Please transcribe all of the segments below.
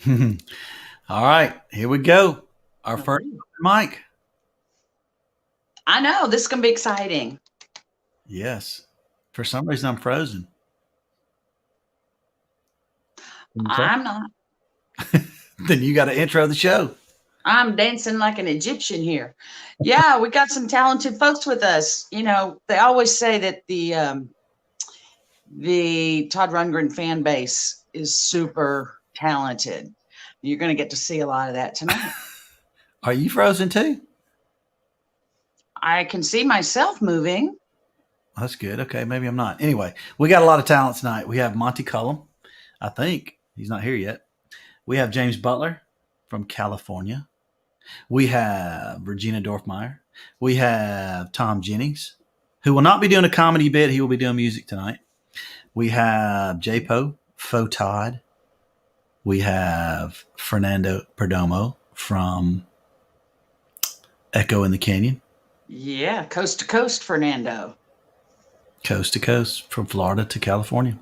All right, here we go. Our first Okay. mic. I know this is gonna be exciting. Yes. For some reason, I'm frozen. Can you I'm not. then you got to intro the show. I'm dancing like an Egyptian here. Yeah, we got some talented folks with us. You know, they always say that the Todd Rundgren fan base is super talented. You're going to get to see a lot of that tonight. Are you frozen too? I can see myself moving. That's good. Okay, maybe I'm not. Anyway, we got a lot of talent tonight. We have Monty Cullum. I think he's not here yet. We have James Butler from California. We have Regina Dorfmeyer. We have Tom Jennings, who will not be doing a comedy bit. He will be doing music tonight. We have JPO, Faux Todd. We have Fernando Perdomo from Echo in the Canyon, Yeah, coast to coast, Fernando. coast to coast from Florida to California.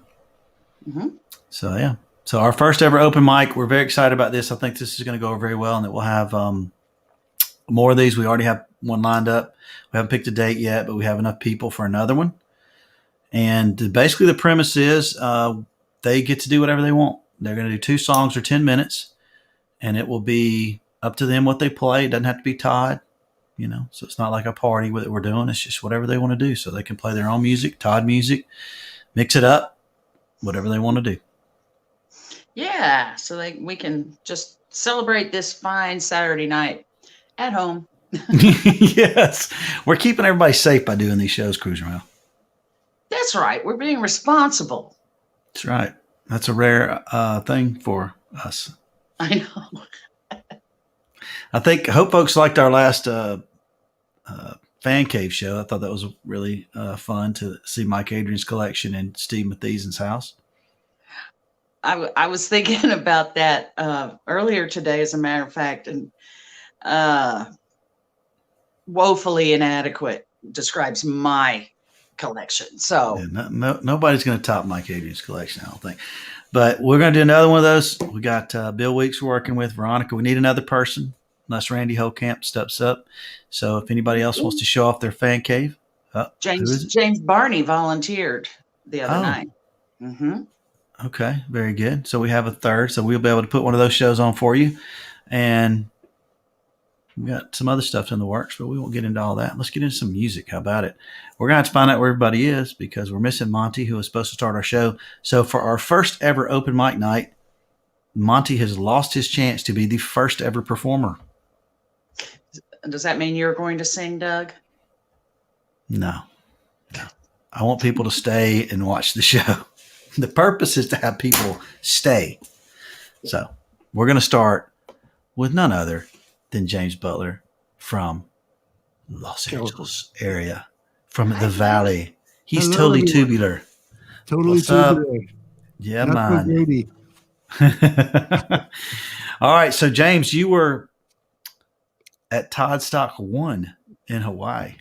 Hmm. So, yeah. So, our first ever open mic. We're very excited about this. I think this is going to go very well and that we'll have more of these. We already have one lined up. We haven't picked a date yet, but we have enough people for another one. And basically, the premise is they get to do whatever they want. They're going to do 2 songs or 10 minutes, and it will be up to them what they play. It doesn't have to be Todd, so it's not like a party that we're doing. It's just whatever they want to do. So they can play their own music, Todd music, mix it up, whatever they want to do. Yeah, so we can just celebrate this fine Saturday night at home. Yes. We're keeping everybody safe by doing these shows, cruising around. That's right. We're being responsible. That's right. That's a rare thing for us. I know. Hope folks liked our last fan cave show. I thought that was really fun to see Mike Adrian's collection in Steve Mathiesen's house. I was thinking about that earlier today, as a matter of fact, and woefully inadequate describes my collection. So Nobody's going to top Mike Adrian's collection, I don't think. But we're going to do another one of those. We got Bill Weeks working with Veronica. We need another person, unless Randy Hokamp steps up. So if anybody else wants to show off their fan cave, James Barney volunteered the other night. Mm-hmm. Okay, very good. So we have a third. So we'll be able to put one of those shows on for you. And we got some other stuff in the works, but we won't get into all that. Let's get into some music. How about it? We're going to have to find out where everybody is because we're missing Monty, who was supposed to start our show. So for our first ever open mic night, Monty has lost his chance to be the first ever performer. Does that mean you're going to sing, Doug? No. I want people to stay and watch the show. The purpose is to have people stay. So we're going to start with none other than James Butler from Los Angeles area, from the Valley. He's Hello, totally everyone. tubular. Totally What's up? tubular. Yeah, Not so man. Grady. All right. So, James, you were at Toddstock 1 in Hawaii.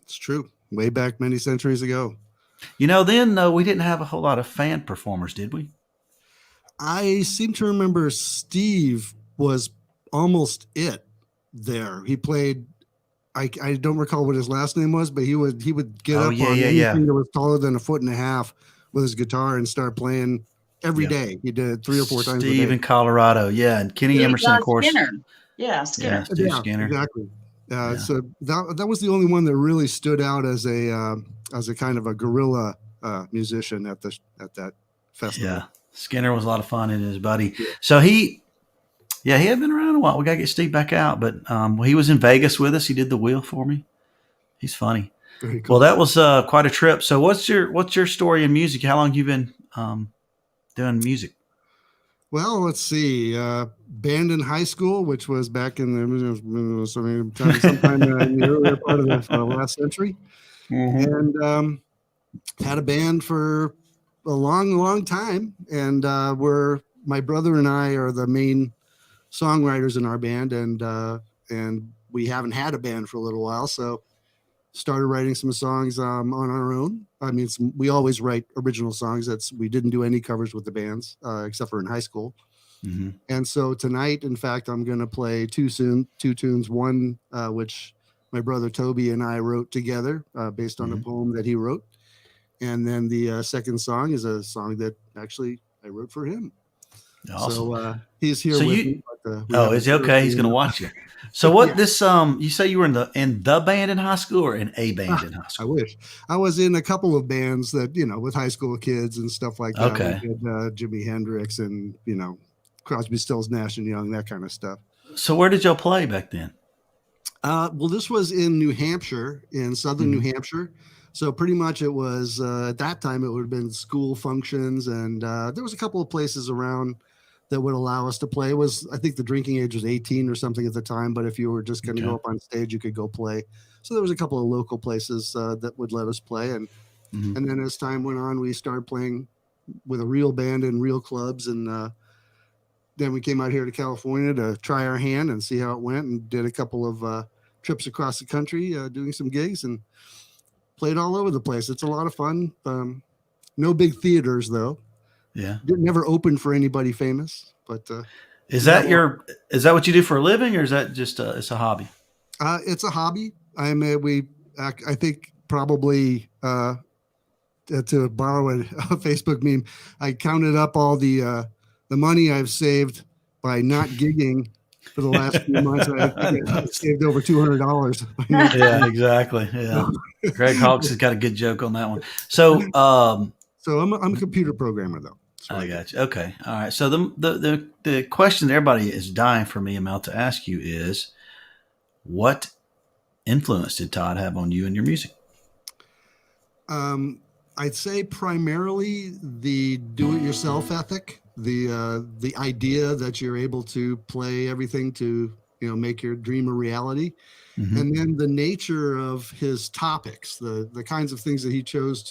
It's true. Way back many centuries ago. Then we didn't have a whole lot of fan performers, did we? I seem to remember Steve was almost it there. He played. I don't recall what his last name was, but he would get up on anything that was taller than 1.5 feet with his guitar and start playing every day. He did it 3 or 4 times a day. Steve in Colorado, and Kenny Emerson, of course. Skinner. Yeah, Skinner. Steve Skinner. Exactly. So that was the only one that really stood out as a kind of a guerrilla musician at that festival. Yeah, Skinner was a lot of fun and his buddy. Yeah. So he had been around a while. We got to get Steve back out, but he was in Vegas with us. He did the wheel for me. He's funny. Very cool. Well, that was quite a trip. So what's your story in music? How long have you been doing music? Well, let's see. Band in high school, which was back in sometime in the earlier part of the last century, and had a band for a long, long time. And my brother and I are the main songwriters in our band, and we haven't had a band for a little while, so started writing some songs on our own. I mean, we always write original songs. We didn't do any covers with the bands except for in high school. Mm-hmm. And so tonight, in fact, I'm going to play two tunes. One, which my brother Toby and I wrote together based on a poem that he wrote. And then the second song is a song that actually I wrote for him. Awesome. So he's here So with you- me. But, is he okay? He's going to watch you. So what this you say you were in the band in high school or in a band in high I school? wish I was in a couple of bands that, with high school kids and stuff like that. Okay. We did Jimi Hendrix and, Crosby, Stills, Nash and Young, that kind of stuff. So where did y'all play back then? Well, this was in New Hampshire, in southern New Hampshire. So pretty much it was at that time it would have been school functions, and there was a couple of places around that would allow us to play. I think the drinking age was 18 or something at the time, but if you were just going to go up on stage, you could go play. So there was a couple of local places that would let us play, and then as time went on, we started playing with a real band in real clubs, and then we came out here to California to try our hand and see how it went, and did a couple of trips across the country doing some gigs and played all over the place. It's a lot of fun. No big theaters though. Yeah. Never opened for anybody famous, but Is that what you do for a living, or is that just it's a hobby? it's a hobby. I think probably to borrow a Facebook meme, I counted up all the money I've saved by not gigging for the last few months. I've saved over $200. Yeah, exactly. Yeah. Greg Hawkes has got a good joke on that one. So, So I'm a computer programmer though. I got you. Okay. All right. So the question that everybody is dying for me, Mel, to ask you is, what influence did Todd have on you and your music? I'd say primarily the do-it-yourself ethic, the idea that you're able to play everything to make your dream a reality, and then the nature of his topics, the kinds of things that he chooses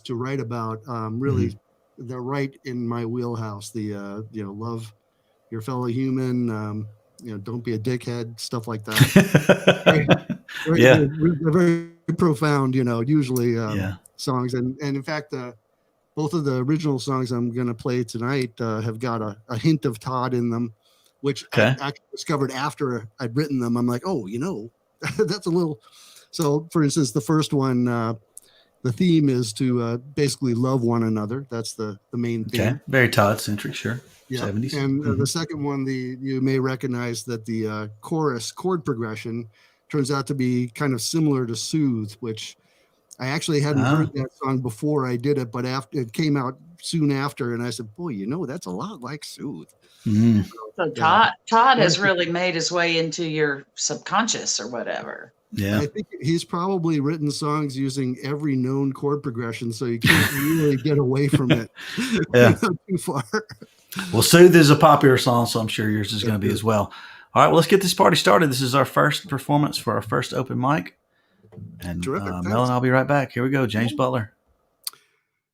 to write about. Really, they're right in my wheelhouse. The love your fellow human. Don't be a dickhead, stuff like that. They're very profound, usually songs. And in fact, both of the original songs I'm going to play tonight have got a hint of Todd in them, which I actually discovered after I'd written them. I'm like, oh, that's a little. So, for instance, the first one, the theme is to basically love one another. That's the main theme. Okay, very Todd-centric, sure. Yeah. 70s. And the second one, you may recognize that the chorus chord progression turns out to be kind of similar to Soothe, which I actually hadn't heard that song before I did it, but after it came out soon after, and I said, boy, that's a lot like Soothe. So Todd has really made his way into your subconscious or whatever. Yeah. I think he's probably written songs using every known chord progression, so you can't really get away from it too far. Well, Soothe is a popular song, so I'm sure yours is going to be as well. All right, well, let's get this party started. This is our first performance for our first open mic. And Mel and I'll be right back. Here we go, James Butler.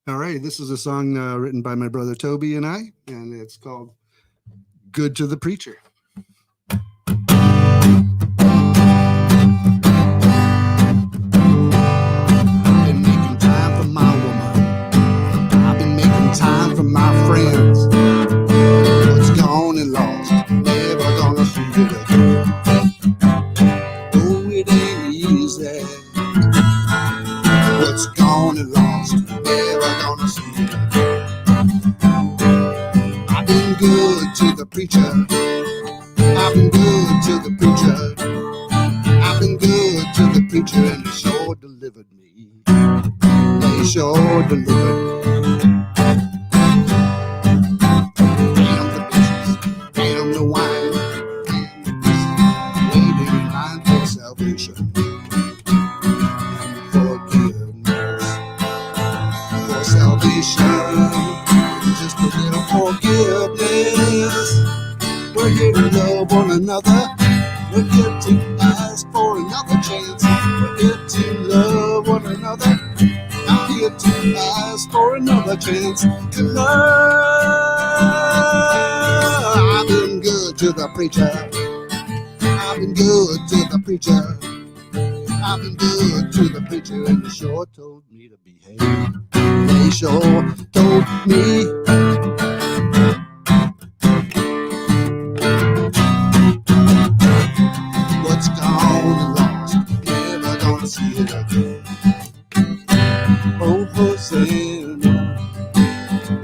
All right, this is a song written by my brother Toby and I, and it's called Good to the Preacher. Time for my friends. What's gone and lost, never gonna see it again. Oh, it ain't easy. What's gone and lost, never gonna see it again. I've been good to the preacher. I've been good to the preacher. I've been good to the preacher, and he sure delivered me. He sure delivered me. Another, we're here to ask for another chance. We're here to love one another. I'm here to ask for another chance to love. I've been good to the preacher. I've been good to the preacher. I've been good to the preacher, and he sure told me to behave. He sure told me.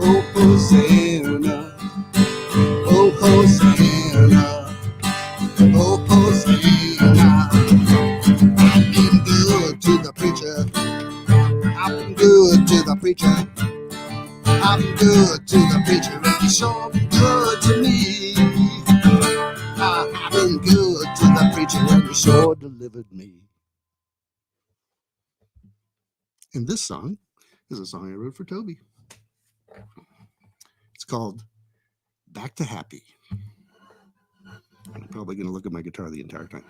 Oh, Hosanna. Oh, Hosanna. Oh, Hosanna. I've been good to the preacher. I've been good to the preacher. I've been good to the preacher, and he's sure been good to me. I've been good to the preacher, and he sure delivered me. And this song is a song I wrote for Toby. It's called Back to Happy. I'm probably going to look at my guitar the entire time.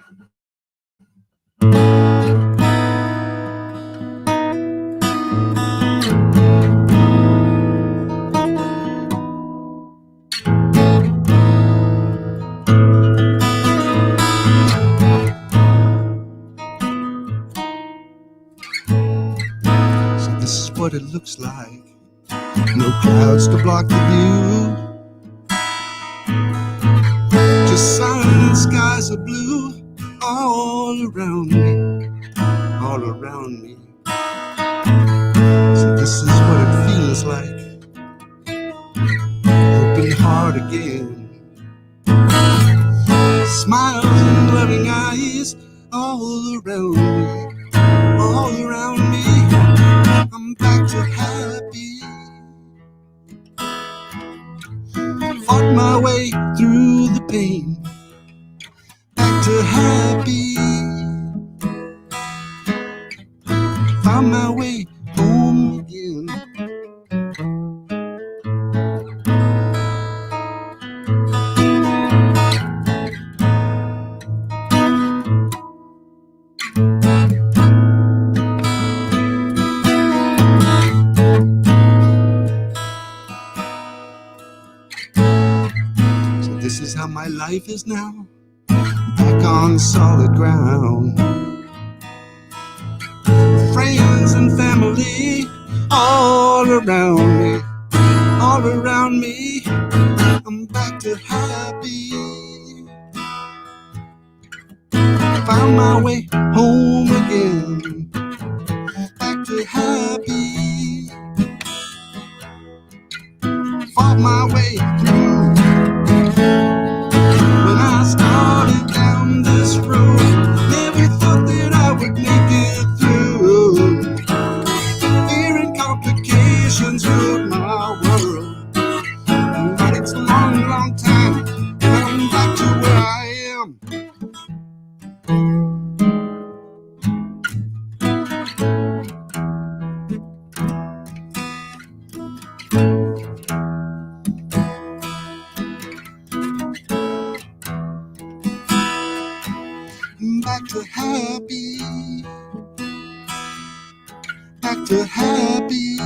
So this is what it looks like. No clouds to block the view. Just silent skies of blue all around me, all around me. So this is what it feels like. Open heart again. Smiles and loving eyes all around me, all around me. I'm back to happy. Fought my way through the pain. Back to happy. Found my way home again. So this is how my life is now. Back on solid ground. Friends and family all around me, all around me. I'm back to happy. Found my way home again. Back to happy. Fought my way through. When I started down this road, never thought that I would make it through. Fear and complications ruled my world. But it's a long, long time, and I'm back to where I am. Back to happy. Back to happy.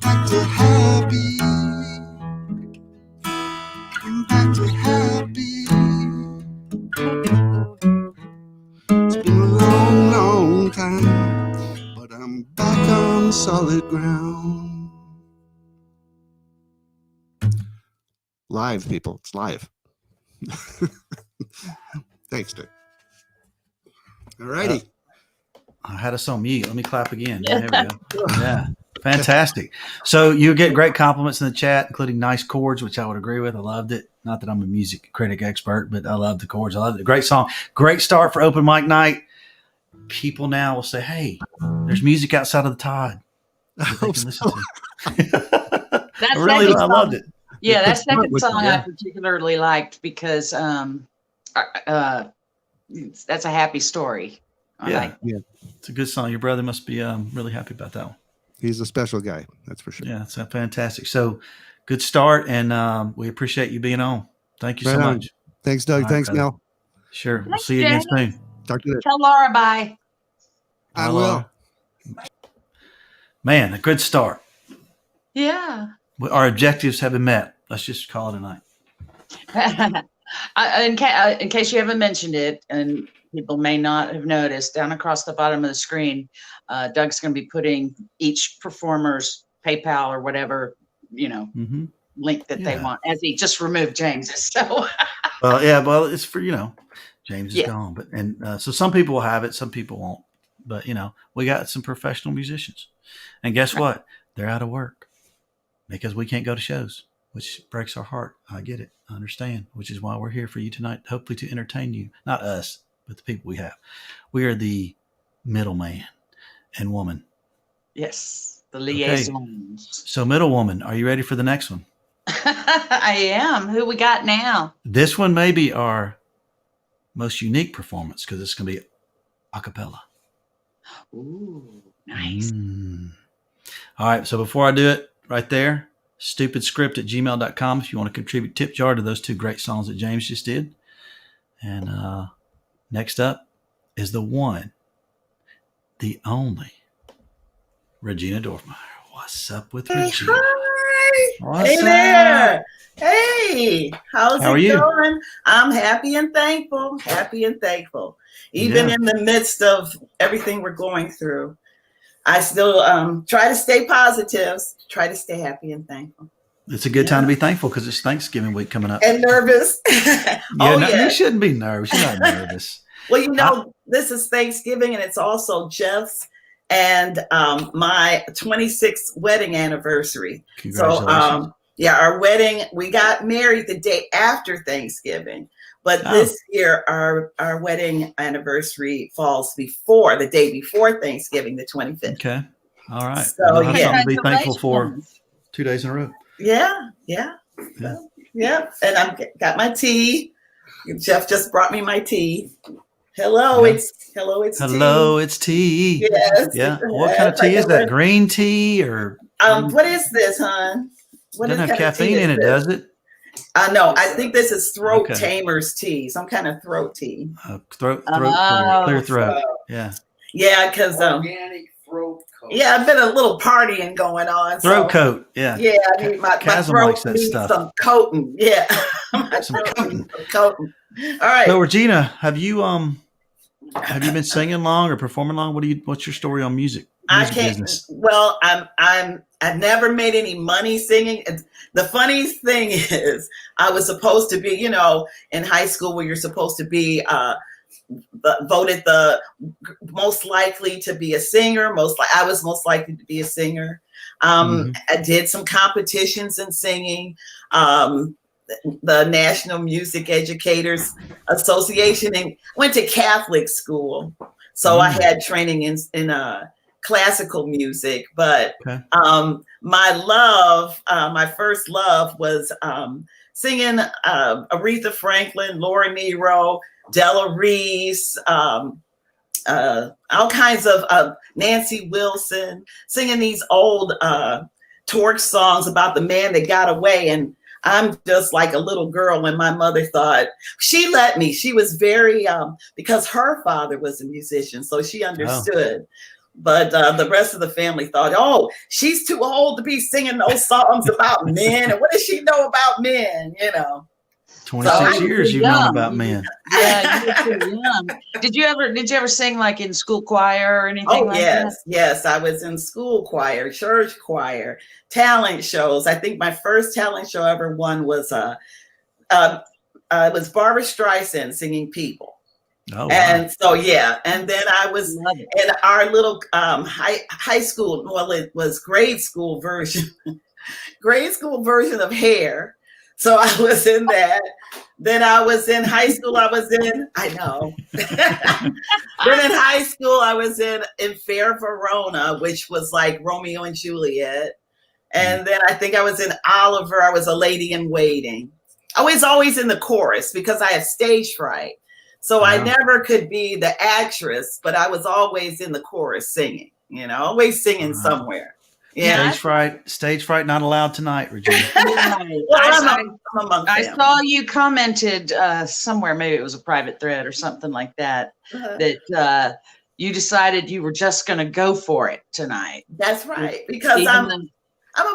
Back to happy. I'm back to happy. It's been a long, long time, but I'm back on solid ground. Live, people. It's live. Thanks, Dick. All righty. I had us on mute. Let me clap again. There we go. Yeah. Fantastic. So you get great compliments in the chat, including nice chords, which I would agree with. I loved it. Not that I'm a music critic expert, but I love the chords. I love it. Great song. Great start for open mic night. People now will say, hey, there's music outside of the Todd that they can listen to. That's I loved it. Yeah, that second Which song one? I particularly liked because that's a happy story. I Yeah. like. It's a good song. Your brother must be really happy about that one. He's a special guy, that's for sure. Yeah, it's fantastic. So good start, and we appreciate you being on. Thank you so Right on. much. Thanks, Doug. All right, Thanks, brother. Mel. Sure. We'll Thanks, see you again James. soon. Talk to you later. Tell Laura bye. I Bye, will. Laura. Man, a good start. Yeah. Our objectives have been met. Let's just call it a night. In case you haven't mentioned it, and people may not have noticed, down across the bottom of the screen, Doug's going to be putting each performer's PayPal or whatever, Mm-hmm. link that they Yeah. want, as he just removed James's. So Well, it's for, James is Yeah. gone. But so some people will have it, some people won't. But, we got some professional musicians. And guess what? they're out of work because we can't go to shows, which breaks our heart. I get it. I understand, which is why we're here for you tonight, hopefully to entertain you. Not us, but the people we have. We are the middleman and woman. Yes, the liaisons. So, middle woman, are you ready for the next one? I am. Who we got now? This one may be our most unique performance because it's going to be a cappella. Ooh, nice. All right. So before I do it right there, stupidscript@gmail.com if you want to contribute tip jar to those two great songs that James just did. And next up is the one, the only Regina Dorfmeyer. What's up with Regina? Hi. What's Hey up? there. Hey, How are it you? going? I'm happy and thankful. Happy and thankful. Even Yeah. in the midst of everything we're going through, I still try to stay positive, try to stay happy and thankful. It's a good time to be thankful because it's Thanksgiving week coming up. And nervous. You shouldn't be nervous. You're not nervous. Well, this is Thanksgiving and it's also Jeff's and my 26th wedding anniversary. Congratulations. So, our wedding, we got married the day after Thanksgiving, but this year our wedding anniversary falls the day before Thanksgiving, the 25th. Okay. All right. So, You'll have something to be thankful for Congratulations. 2 days in a row. Yeah. And I've got my tea. Jeff just brought me my tea. Hello, Yeah. it's It's tea. Yes. Yeah. What kind of tea is that? Green tea or? What is this, hon? It doesn't have caffeine in it, does it? No, I think this is throat Okay. tamer's tea, some kind of throat tea. Throat Oh. clear throat. Yeah. Yeah, because Organic throat coat. yeah, I've been a little partying going on. Throat so, coat. Yeah. Yeah, I need my Chasm throat likes that needs stuff. some coating. Yeah, my Some throat coating. needs some coating. All right. So Regina, have you been singing long or performing long? What's your story on music? I Music can't. business. Well, I've never made any money singing. The funniest thing is, I was supposed to be, in high school where you're supposed to be voted the most likely to be a singer. I was most likely to be a singer. I did some competitions in singing. The National Music Educators Association, and went to Catholic school, so I had training in classical music. But my first love was singing Aretha Franklin, Laura Nyro, Della Reese, all kinds of Nancy Wilson, singing these old torch songs about the man that got away. And I'm just like a little girl, and my mother thought she let me. She was very because her father was a musician, so she understood. But the rest of the family thought, oh, she's too old to be singing those songs about men, and what does she know about men? 26 years you've known about men. Yeah, you were too young. Did you ever sing like in school choir or anything like that? Yes. I was in school choir, church choir, talent shows. I think my first talent show I ever won was it was Barbara Streisand singing People. Oh, wow. And so, and then I was in our little high school, well, it was grade school version of Hair. So I was in that. Then I was in high school. Then in high school, I was in Fair Verona, which was like Romeo and Juliet. And then I think I was in Oliver. I was a lady in waiting. I was always in the chorus because I have stage fright. So I never could be the actress, but I was always in the chorus singing, always singing somewhere. Yeah. Stage fright not allowed tonight, Regina. I saw you commented somewhere, maybe it was a private thread or something like that, that you decided you were just going to go for it tonight. That's right, because I'm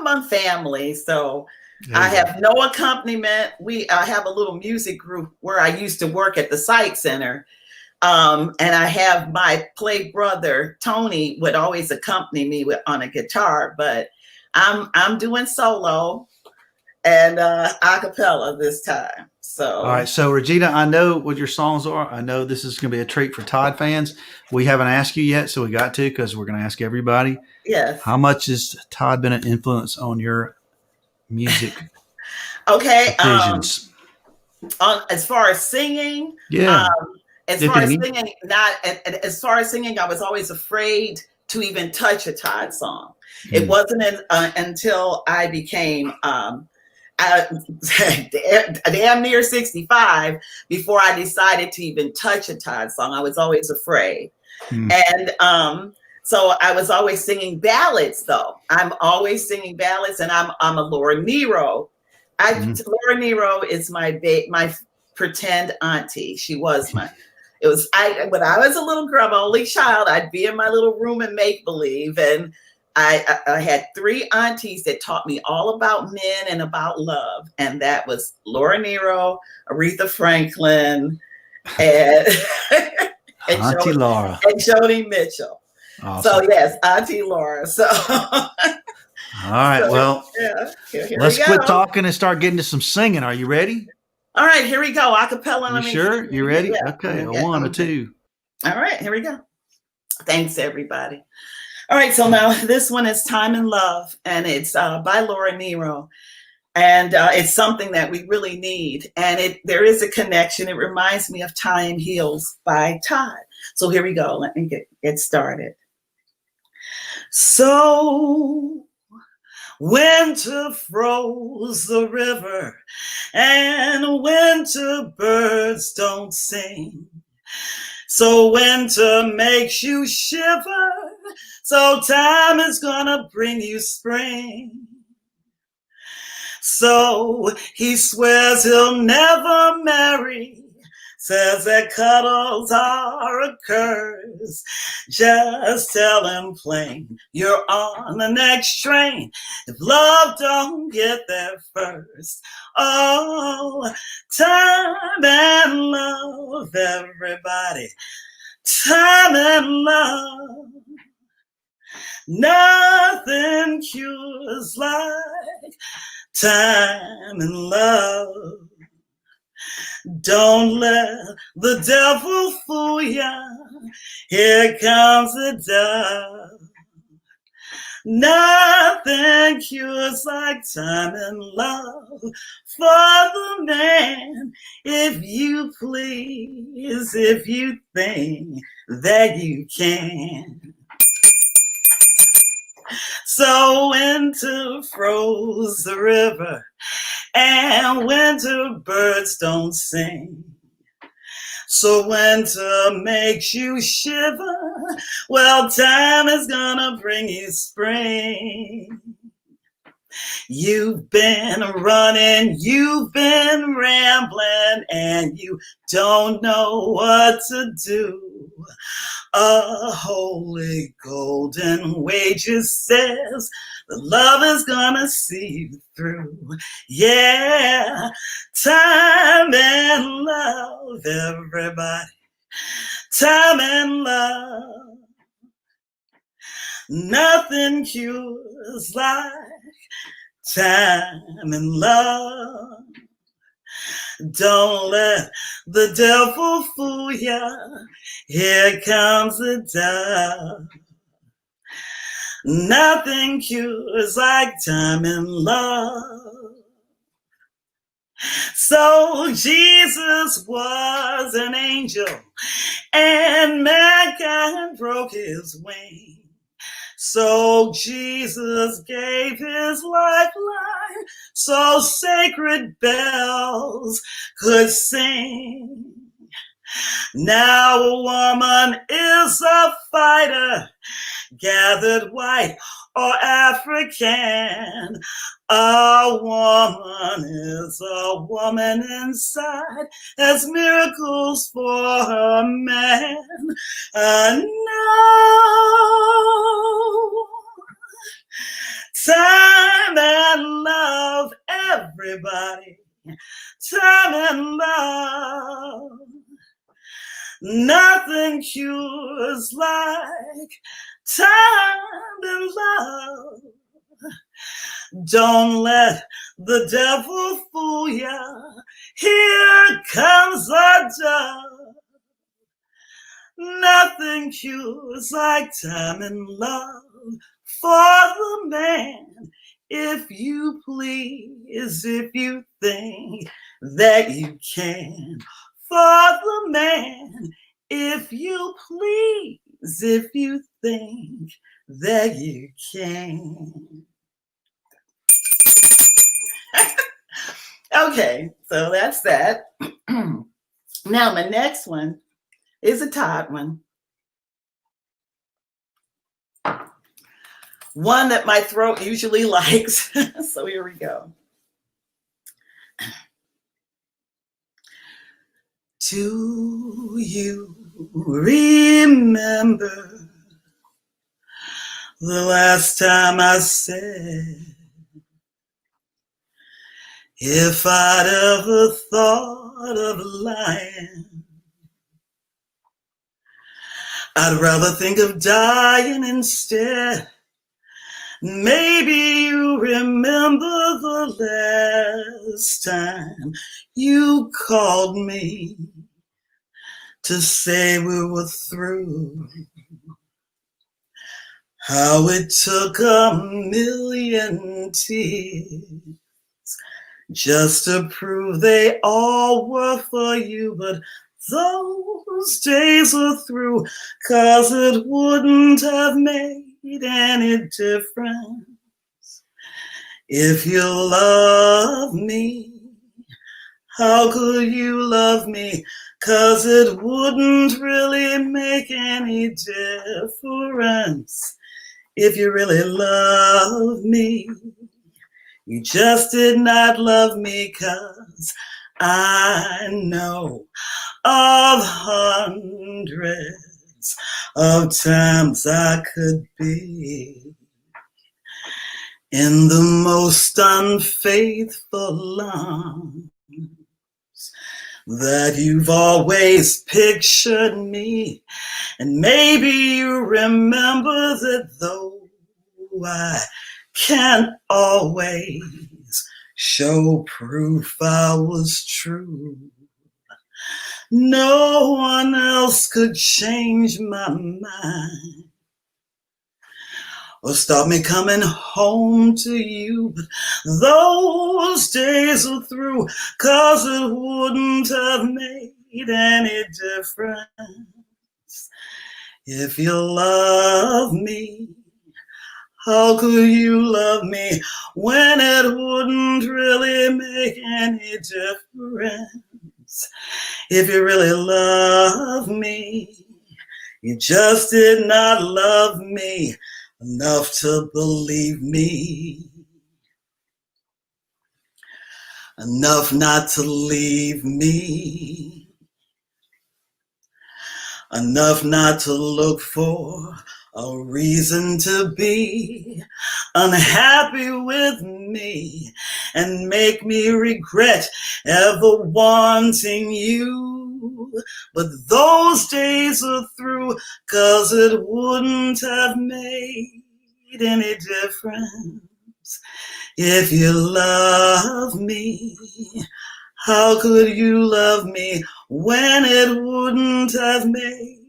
among family, so I have no accompaniment. I have a little music group where I used to work at the Sight Center. And I have my play brother, Tony, would always accompany me on a guitar, but I'm doing solo and a cappella this time. So, All right. So, Regina, I know what your songs are. I know this is going to be a treat for Todd fans. We haven't asked you yet, so we got to because we're going to ask everybody. yes. How much has Todd been an influence on your music Okay. decisions? As far as singing, Yeah. as If far as any. singing, not as far as singing, I was always afraid to even touch a Todd song. It Mm. wasn't until I became damn near 65 before I decided to even touch a Todd song. I was always afraid. Mm. And so I was always singing ballads, though. I'm always singing ballads, and I'm a Laura Nero. Laura Nero is my pretend auntie. She was my. It was when I was a little girl, my only child. I'd be in my little room and make believe, and I had 3 aunties that taught me all about men and about love, and that was Laura Nero, Aretha Franklin, and Auntie Laura. and Joni Mitchell. Awesome. So yes, Auntie Laura. So all right. so, well, yeah, here let's we quit go. talking and start getting to some singing. Are you ready? All right, here we go. Acapella. You sure? You ready? Yeah. Okay. A Okay, 1, a okay. 2. All right, here we go. Thanks, everybody. All right, so now this one is Time and Love, and it's by Laura Nero. And it's something that we really need. And there is a connection. It reminds me of Time Heals by Todd. So here we go. Let me get started. So winter froze the river, and winter birds don't sing. So winter makes you shiver, so time is gonna bring you spring. So he swears he'll never marry, says that cuddles are a curse. Just tell him plain, you're on the next train if love don't get there first. Oh, time and love, everybody. Time and love. Nothing cures like time and love. Don't let the devil fool ya. Here comes the dove. Nothing cures like time and love for the man. If you please, if you think that you can. So winter froze the river, and winter birds don't sing. So winter makes you shiver, well, time is gonna bring you spring. You've been running, you've been rambling, and you don't know what to do. A holy golden wager says the love is gonna see you through. Yeah, time and love, everybody. Time and love. Nothing cures like time and love. Don't let the devil fool ya. Here comes the dove. Nothing cures like time and love. So Jesus was an angel, and mankind broke his wing. So Jesus gave his lifeline, so sacred bells could sing. Now a woman is a fighter, gathered white or African. A woman is a woman inside, has miracles for her man. No. Time and love, everybody. Time and love. Nothing cures like time and love. Don't let the devil fool ya. Here comes a dove. Nothing cures like time and love for the man. If you please, if you think that you can, for the man. If you please, if you think that you can. Okay, so that's that. Now, my next one is a Todd one. One that my throat usually likes. So here we go. Do you remember the last time I said, if I'd ever thought of lying, I'd rather think of dying instead. Maybe you remember the last time you called me to say we were through. How it took a million tears just to prove they all were for you. But those days are through, 'cause it wouldn't have made any difference if you love me. How could you love me? 'Cause it wouldn't really make any difference if you really love me. You just did not love me, 'cause I know of hundreds of times I could be in the most unfaithful arms that you've always pictured me. And maybe you remember that though I can't always show proof I was true, no one else could change my mind or stop me coming home to you. But those days are through, 'cause it wouldn't have made any difference if you love me. How could you love me when it wouldn't really make any difference if you really love me? You just did not love me enough to believe me, enough not to leave me, enough not to look for a reason to be unhappy with me and make me regret ever wanting you. But those days are through, 'cause it wouldn't have made any difference if you love me. How could you love me when it wouldn't have made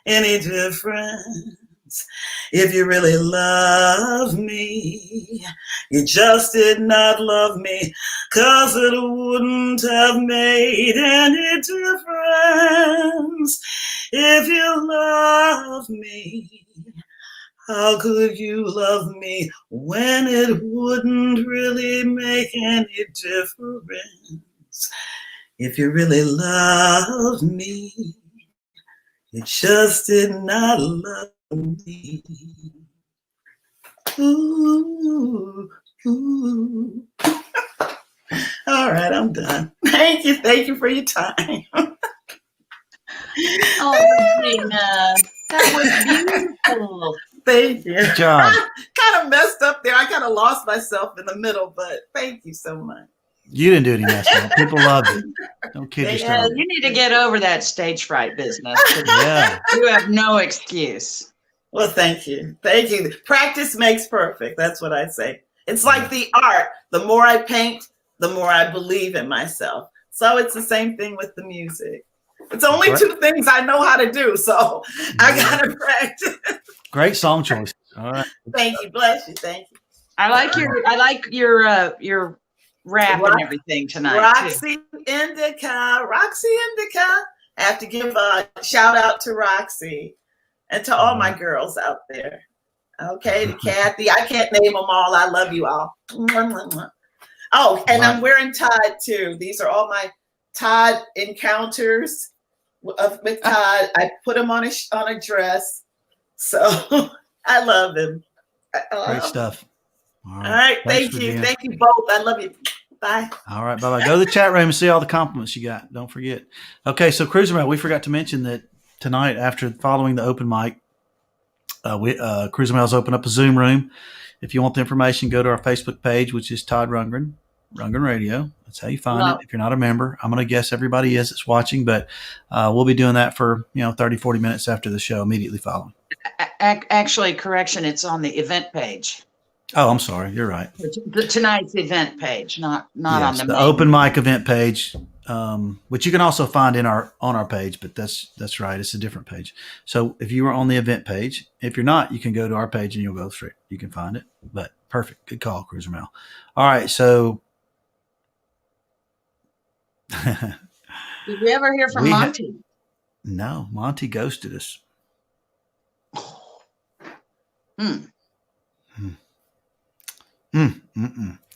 any difference if you really love me? You just did not love me, 'cause it wouldn't have made any difference if you love me. How could you love me when it wouldn't really make any difference if you really love me? You just did not love me. Ooh, ooh. All right, I'm done. Thank you for your time. Oh, Regina, that was beautiful. Thank you. Good job. Kind of messed up there. I kind of lost myself in the middle, but thank you so much. You didn't do any messing up. People loved it. Don't kid Yeah, yourself. you need to get over that stage fright business. Yeah. You have no excuse. Well, thank you. Thank you. Practice makes perfect. That's what I say. It's like the art. The more I paint, the more I believe in myself. So it's the same thing with the music. It's only Right. 2 things I know how to do, so I gotta practice. Great song choice. All right. Thank you, bless you, thank you. I like your rap and everything tonight too. Roxy Indica. I have to give a shout out to Roxy and to all my girls out there. Okay, to Kathy. I can't name them all. I love you all. Oh, and I'm wearing Todd too. These are all my Todd encounters with Todd. I put him on a dress. So I love him. Great stuff. All right. Thanks Thank for you. being- Thank you both. I love you. Bye. All right. Bye bye. Go to the chat room and see all the compliments you got. Don't forget. Okay. So Cruiser Mail, we forgot to mention that tonight, after following the open mic, Cruiser Mail's open up a Zoom room. If you want the information, go to our Facebook page, which is Todd Rundgren Radio. That's how you find Wow. it. If you're not a member, I'm going to guess everybody is that's watching, but we'll be doing that for 30, 40 minutes after the show, immediately following. Actually, correction, it's on the event page. Oh, I'm sorry. You're right. Tonight's event page, not on Yes, the the main. open mic event page, which you can also find on our page, but that's right. It's a different page. So if you were on the event page, if you're not, you can go to our page and you'll go straight. You can find it. But perfect. Good call, Cruiser Mail. All right. So Did we ever hear from We ha- Monty? no, Monty ghosted us. All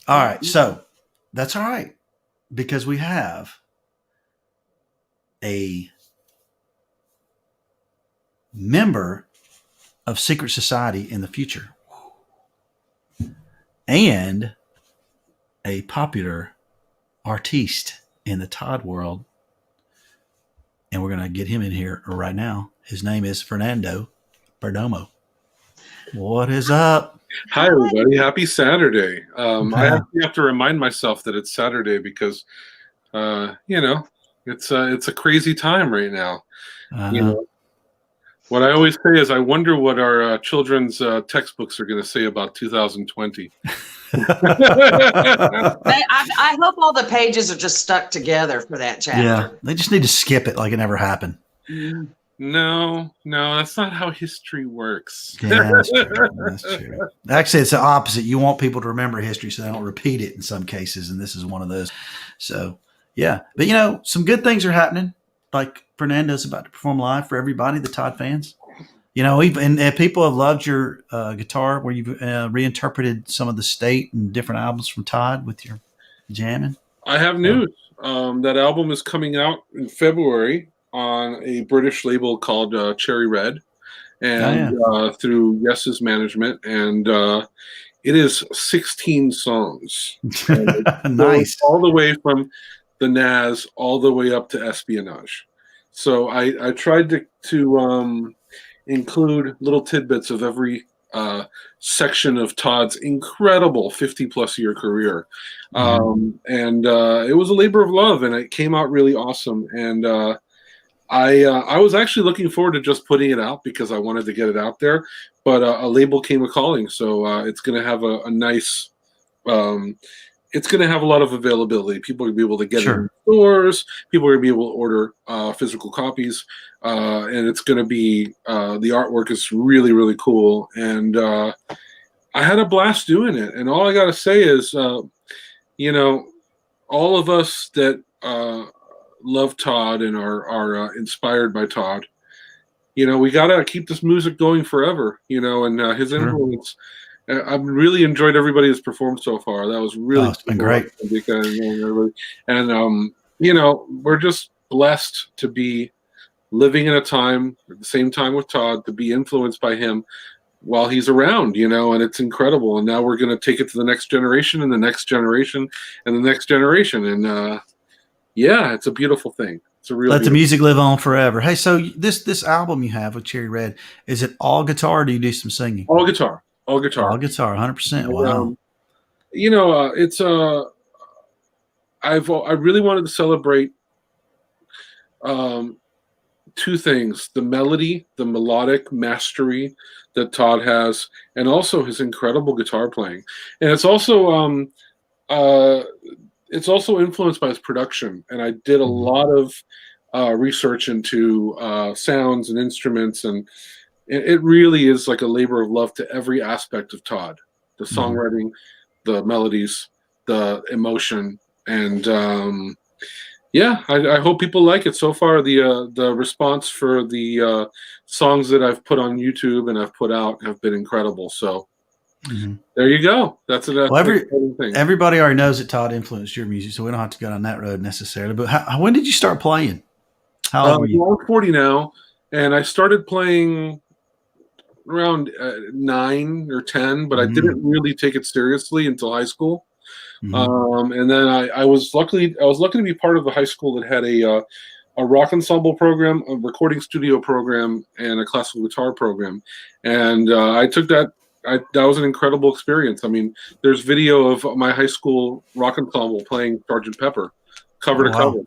right. So that's all right because we have a member of secret society in the future and a popular artiste in the Todd world. And we're going to get him in here right now. His name is Fernando Perdomo. What is up? Hi, everybody. Happy Saturday. I actually have to remind myself that it's Saturday because, it's a crazy time right now. You know, what I always say is I wonder what our children's textbooks are going to say about 2020. I hope all the pages are just stuck together for that chapter. Yeah, they just need to skip it like it never happened. Mhm. No, that's not how history works. Yeah, that's true. That's true. Actually, it's the opposite. You want people to remember history so they don't repeat it in some cases, and this is one of those. So, yeah. But, some good things are happening. Like Fernando's about to perform live for everybody, the Todd fans. And people have loved your guitar where you've reinterpreted some of the State and different albums from Todd with your jamming. I have news. That album is coming out in February on a British label called Cherry Red, and through Yes's management, and it is 16 songs. Nice. All the way from the Nas all the way up to Espionage. So I tried to include little tidbits of every section of Todd's incredible 50-plus year career. And it was a labor of love, and it came out really awesome. And I was actually looking forward to just putting it out because I wanted to get it out there, but a label came a-calling, so it's going to have a nice it's going to have a lot of availability. People are going to be able to get it in stores. People are going to be able to order physical copies. And it's going to be, the artwork is really, really cool. And I had a blast doing it. And all I got to say is, all of us that love Todd and are inspired by Todd, we got to keep this music going forever, and his influence. I've really enjoyed everybody that's performed so far. That was really it's been great. And we're just blessed to be living in a time at the same time with Todd, to be influenced by him while he's around, and it's incredible. And now we're going to take it to the next generation and the next generation and the next generation. And it's a beautiful thing. It's a real Let the music live on forever. Hey, so this album you have with Cherry Red, is it all guitar or do you do some singing? All guitar. All guitar. All guitar, 100%. Wow. It's I really wanted to celebrate two things: the melody, the melodic mastery that Todd has, and also his incredible guitar playing. And it's also it's also influenced by his production, and I did a lot of research into sounds and instruments, and it really is like a labor of love to every aspect of Todd: the songwriting, the melodies, the emotion, and yeah, I hope people like it. So far, the response for the songs that I've put on YouTube and I've put out have been incredible. So there you go. That's an exciting thing. Everybody already knows that Todd influenced your music, so we don't have to go down that road necessarily. But when did you start playing? How old were you? I'm 40 now, and I started playing around 9 or 10, but I didn't really take it seriously until high school. And then I was lucky to be part of the high school that had a rock ensemble program, a recording studio program, and a classical guitar program. And I took that. That was an incredible experience. I mean, there's video of my high school rock ensemble playing Sgt. Pepper, cover to cover,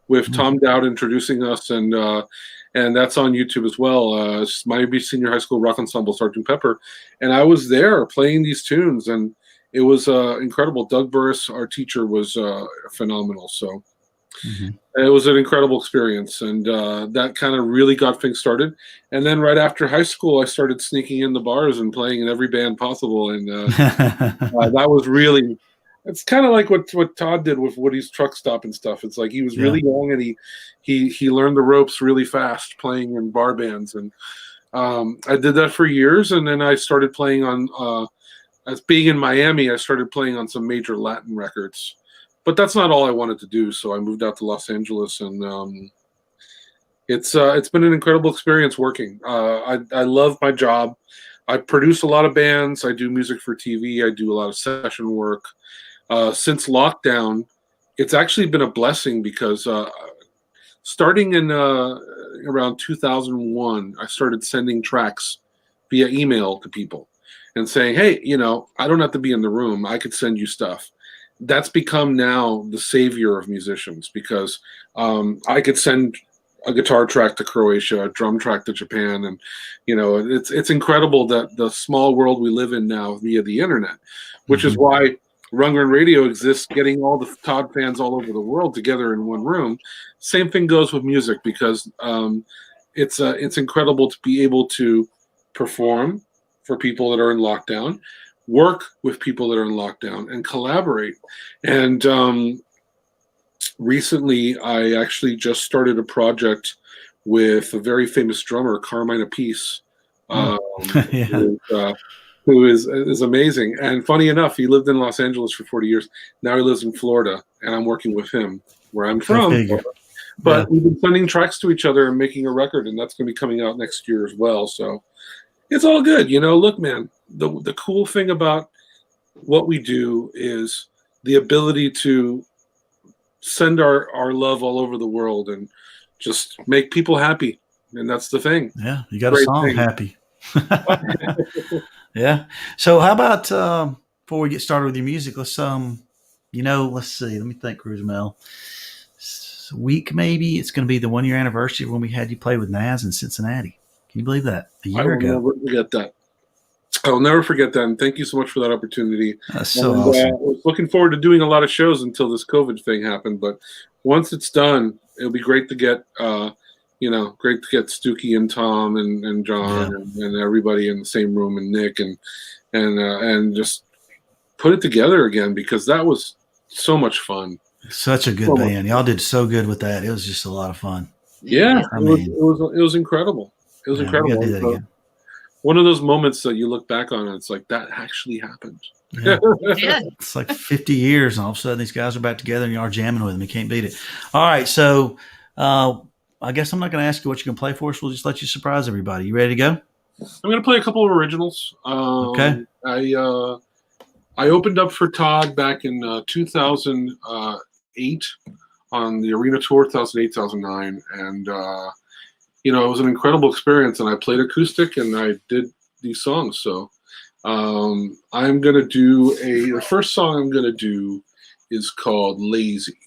with Tom Dowd introducing us, and that's on YouTube as well. It's Miami Beach Senior High School Rock Ensemble, Sgt. Pepper, and I was there playing these tunes, and it was incredible. Doug Burris, our teacher, was phenomenal. So it was an incredible experience, and that kind of really got things started. And then right after high school, I started sneaking in the bars and playing in every band possible, and that was really. It's kind of like what Todd did with Woody's Truck Stop and stuff. It's like he was really young, and he learned the ropes really fast playing in bar bands, and I did that for years. And then I started playing on. As being in Miami, I started playing on some major Latin records, but that's not all I wanted to do. So I moved out to Los Angeles, and it's been an incredible experience working. I love my job. I produce a lot of bands. I do music for TV. I do a lot of session work. Since lockdown, it's actually been a blessing because starting in around 2001, I started sending tracks via email to people and saying, hey, I don't have to be in the room. I could send you stuff. That's become now the savior of musicians because I could send a guitar track to Croatia, a drum track to Japan. And, it's incredible that the small world we live in now via the internet, which is why Rundgren Radio exists, getting all the Todd fans all over the world together in one room. Same thing goes with music because it's incredible to be able to perform for people that are in lockdown, work with people that are in lockdown, and collaborate. And recently, I actually just started a project with a very famous drummer, Carmine Appice, who is amazing. And funny enough, he lived in Los Angeles for 40 years. Now he lives in Florida, and I'm working with him where I'm from. But we've been sending tracks to each other and making a record, and that's going to be coming out next year as well. So it's all good. Look, man, the cool thing about what we do is the ability to send our love all over the world and just make people happy. And that's the thing. Yeah, you got a song, Happy. Yeah. So how about before we get started with your music, let's let's see. Let me think, Cruz Mel. Week maybe it's going to be the 1 year anniversary when we had you play with Naz in Cincinnati. Can you believe that? A year ago. I'll never forget that. I'll never forget that. And thank you so much for that opportunity. That's so awesome. I was looking forward to doing a lot of shows until this COVID thing happened. But once it's done, it'll be great to get, Stookie and Tom and John and everybody in the same room, and Nick and just put it together again, because that was so much fun. Such a good band. Y'all did so good with that. It was just a lot of fun. Yeah, it was incredible. It was incredible. Do that again. One of those moments that you look back on and it's like, that actually happened. Yeah. It's like 50 years, and all of a sudden these guys are back together and you are jamming with them. You can't beat it. All right, so I guess I'm not going to ask you what you're going to play for us. We'll just let you surprise everybody. You ready to go? I'm going to play a couple of originals. Okay. I opened up for Todd back in 2008 on the Arena Tour, 2008, 2009. And, it was an incredible experience. And I played acoustic and I did these songs. So I'm going to do the first song I'm going to do is called Lazy.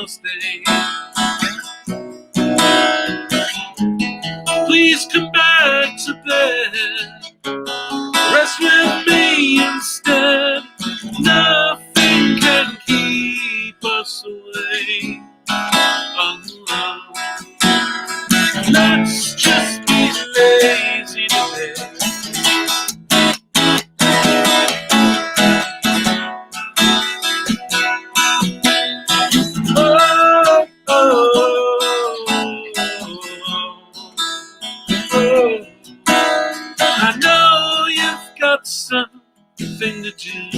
those days. Please come back to bed. Rest with me instead. Nothing can keep us away. Let's just be lazy today. Oh, oh, oh. I know you've got something to do,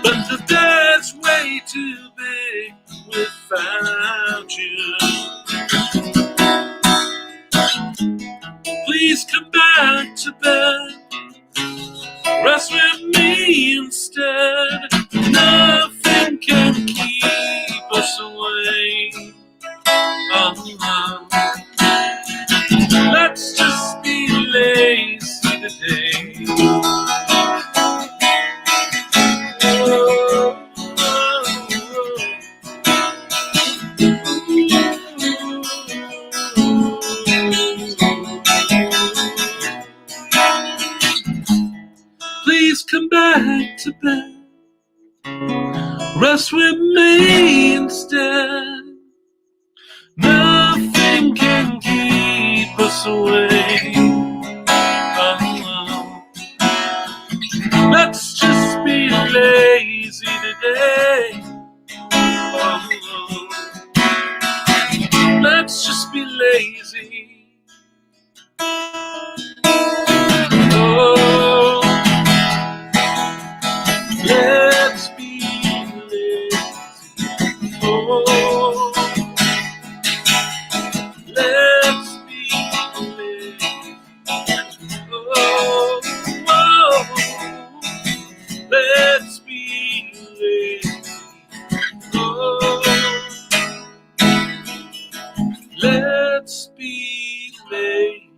but the bed's way too big without you. Please come back to bed. Rest with me instead. Nothing can keep us away. Let's just be lazy today. Please come back to bed. Rest with me instead. Nothing can keep us away. Let's just be lazy today. Let's just be lazy. Oh, let's be lazy. Oh, let's be lazy. Oh, oh, let's be lazy. Oh, let's be lazy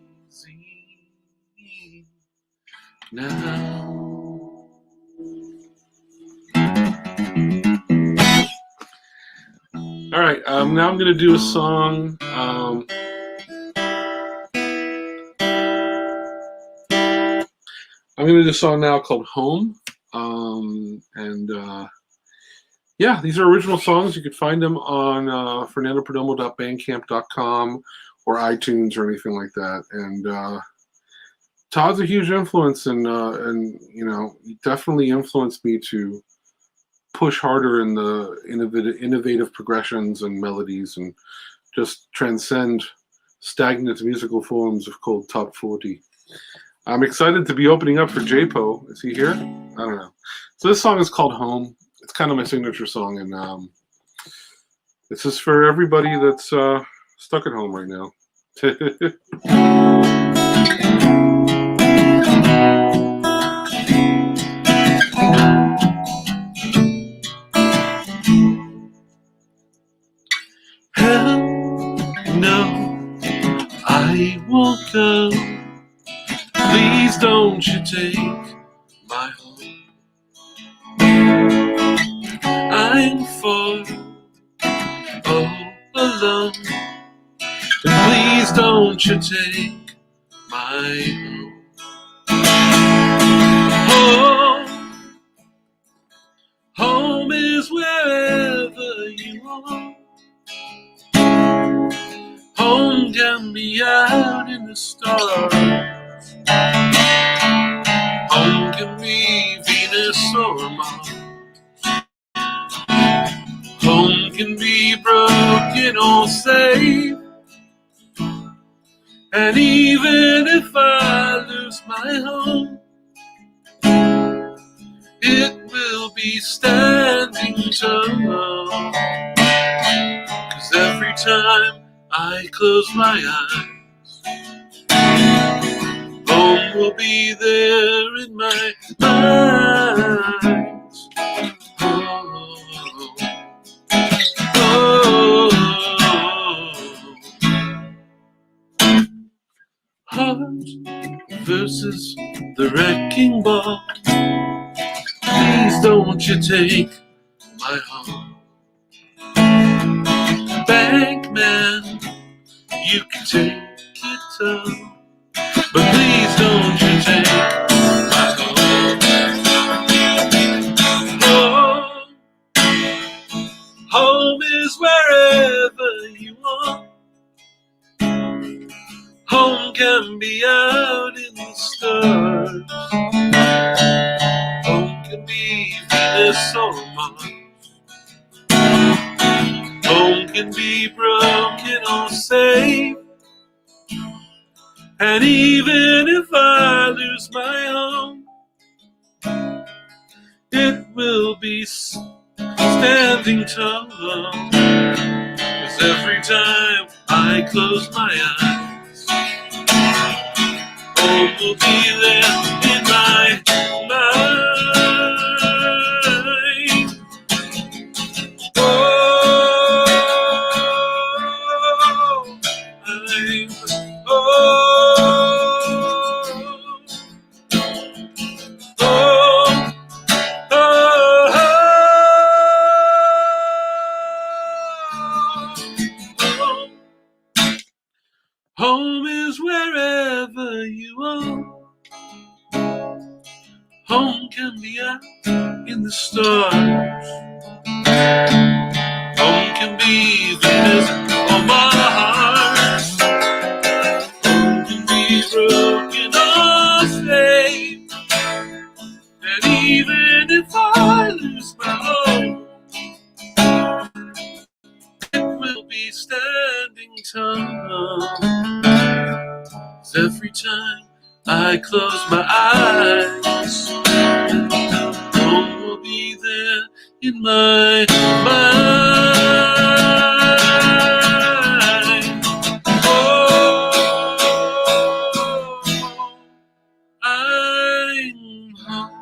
now. All right, now I'm going to do a song. I'm going to do a song now called Home. Yeah, these are original songs. You could find them on fernandoperdomo.bandcamp.com or iTunes or anything like that. And Todd's a huge influence, and you know, he definitely influenced me to push harder in the innovative progressions and melodies, and just transcend stagnant musical forms of called top 40. I'm excited to be opening up for J-Po. Is he here? I don't know. So this song is called Home. It's kind of my signature song, and this is for everybody that's stuck at home right now. Hell no, I won't go. Please don't you take my home. I'm far, alone. And please don't you take my home. Home is wherever you are. Home can be out in the stars. Home can be Venus or Mars. Home can be broken or safe. And even if I lose my home, it will be standing tall. 'Cause every time I close my eyes, home will be there in my mind. Oh, oh, oh. Heart versus the wrecking ball. Please don't you take my home. Bankman, you can take it all, but please don't you take my home. Home is wherever you are. Home can be out in the stars. Home can be Venus or Mars. Home can be broken or safe. And even if I lose my home, it will be standing tall. 'Cause every time I close my eyes, home will be there in my mind. Home is wherever you are. Home can be out in the stars. Home can be Venus or Mars. Home can be broken or safe. And even if I lose my home, it will be standing tall. 'Cause every time I close my eyes, home will be there in my mind. Oh, I'm home.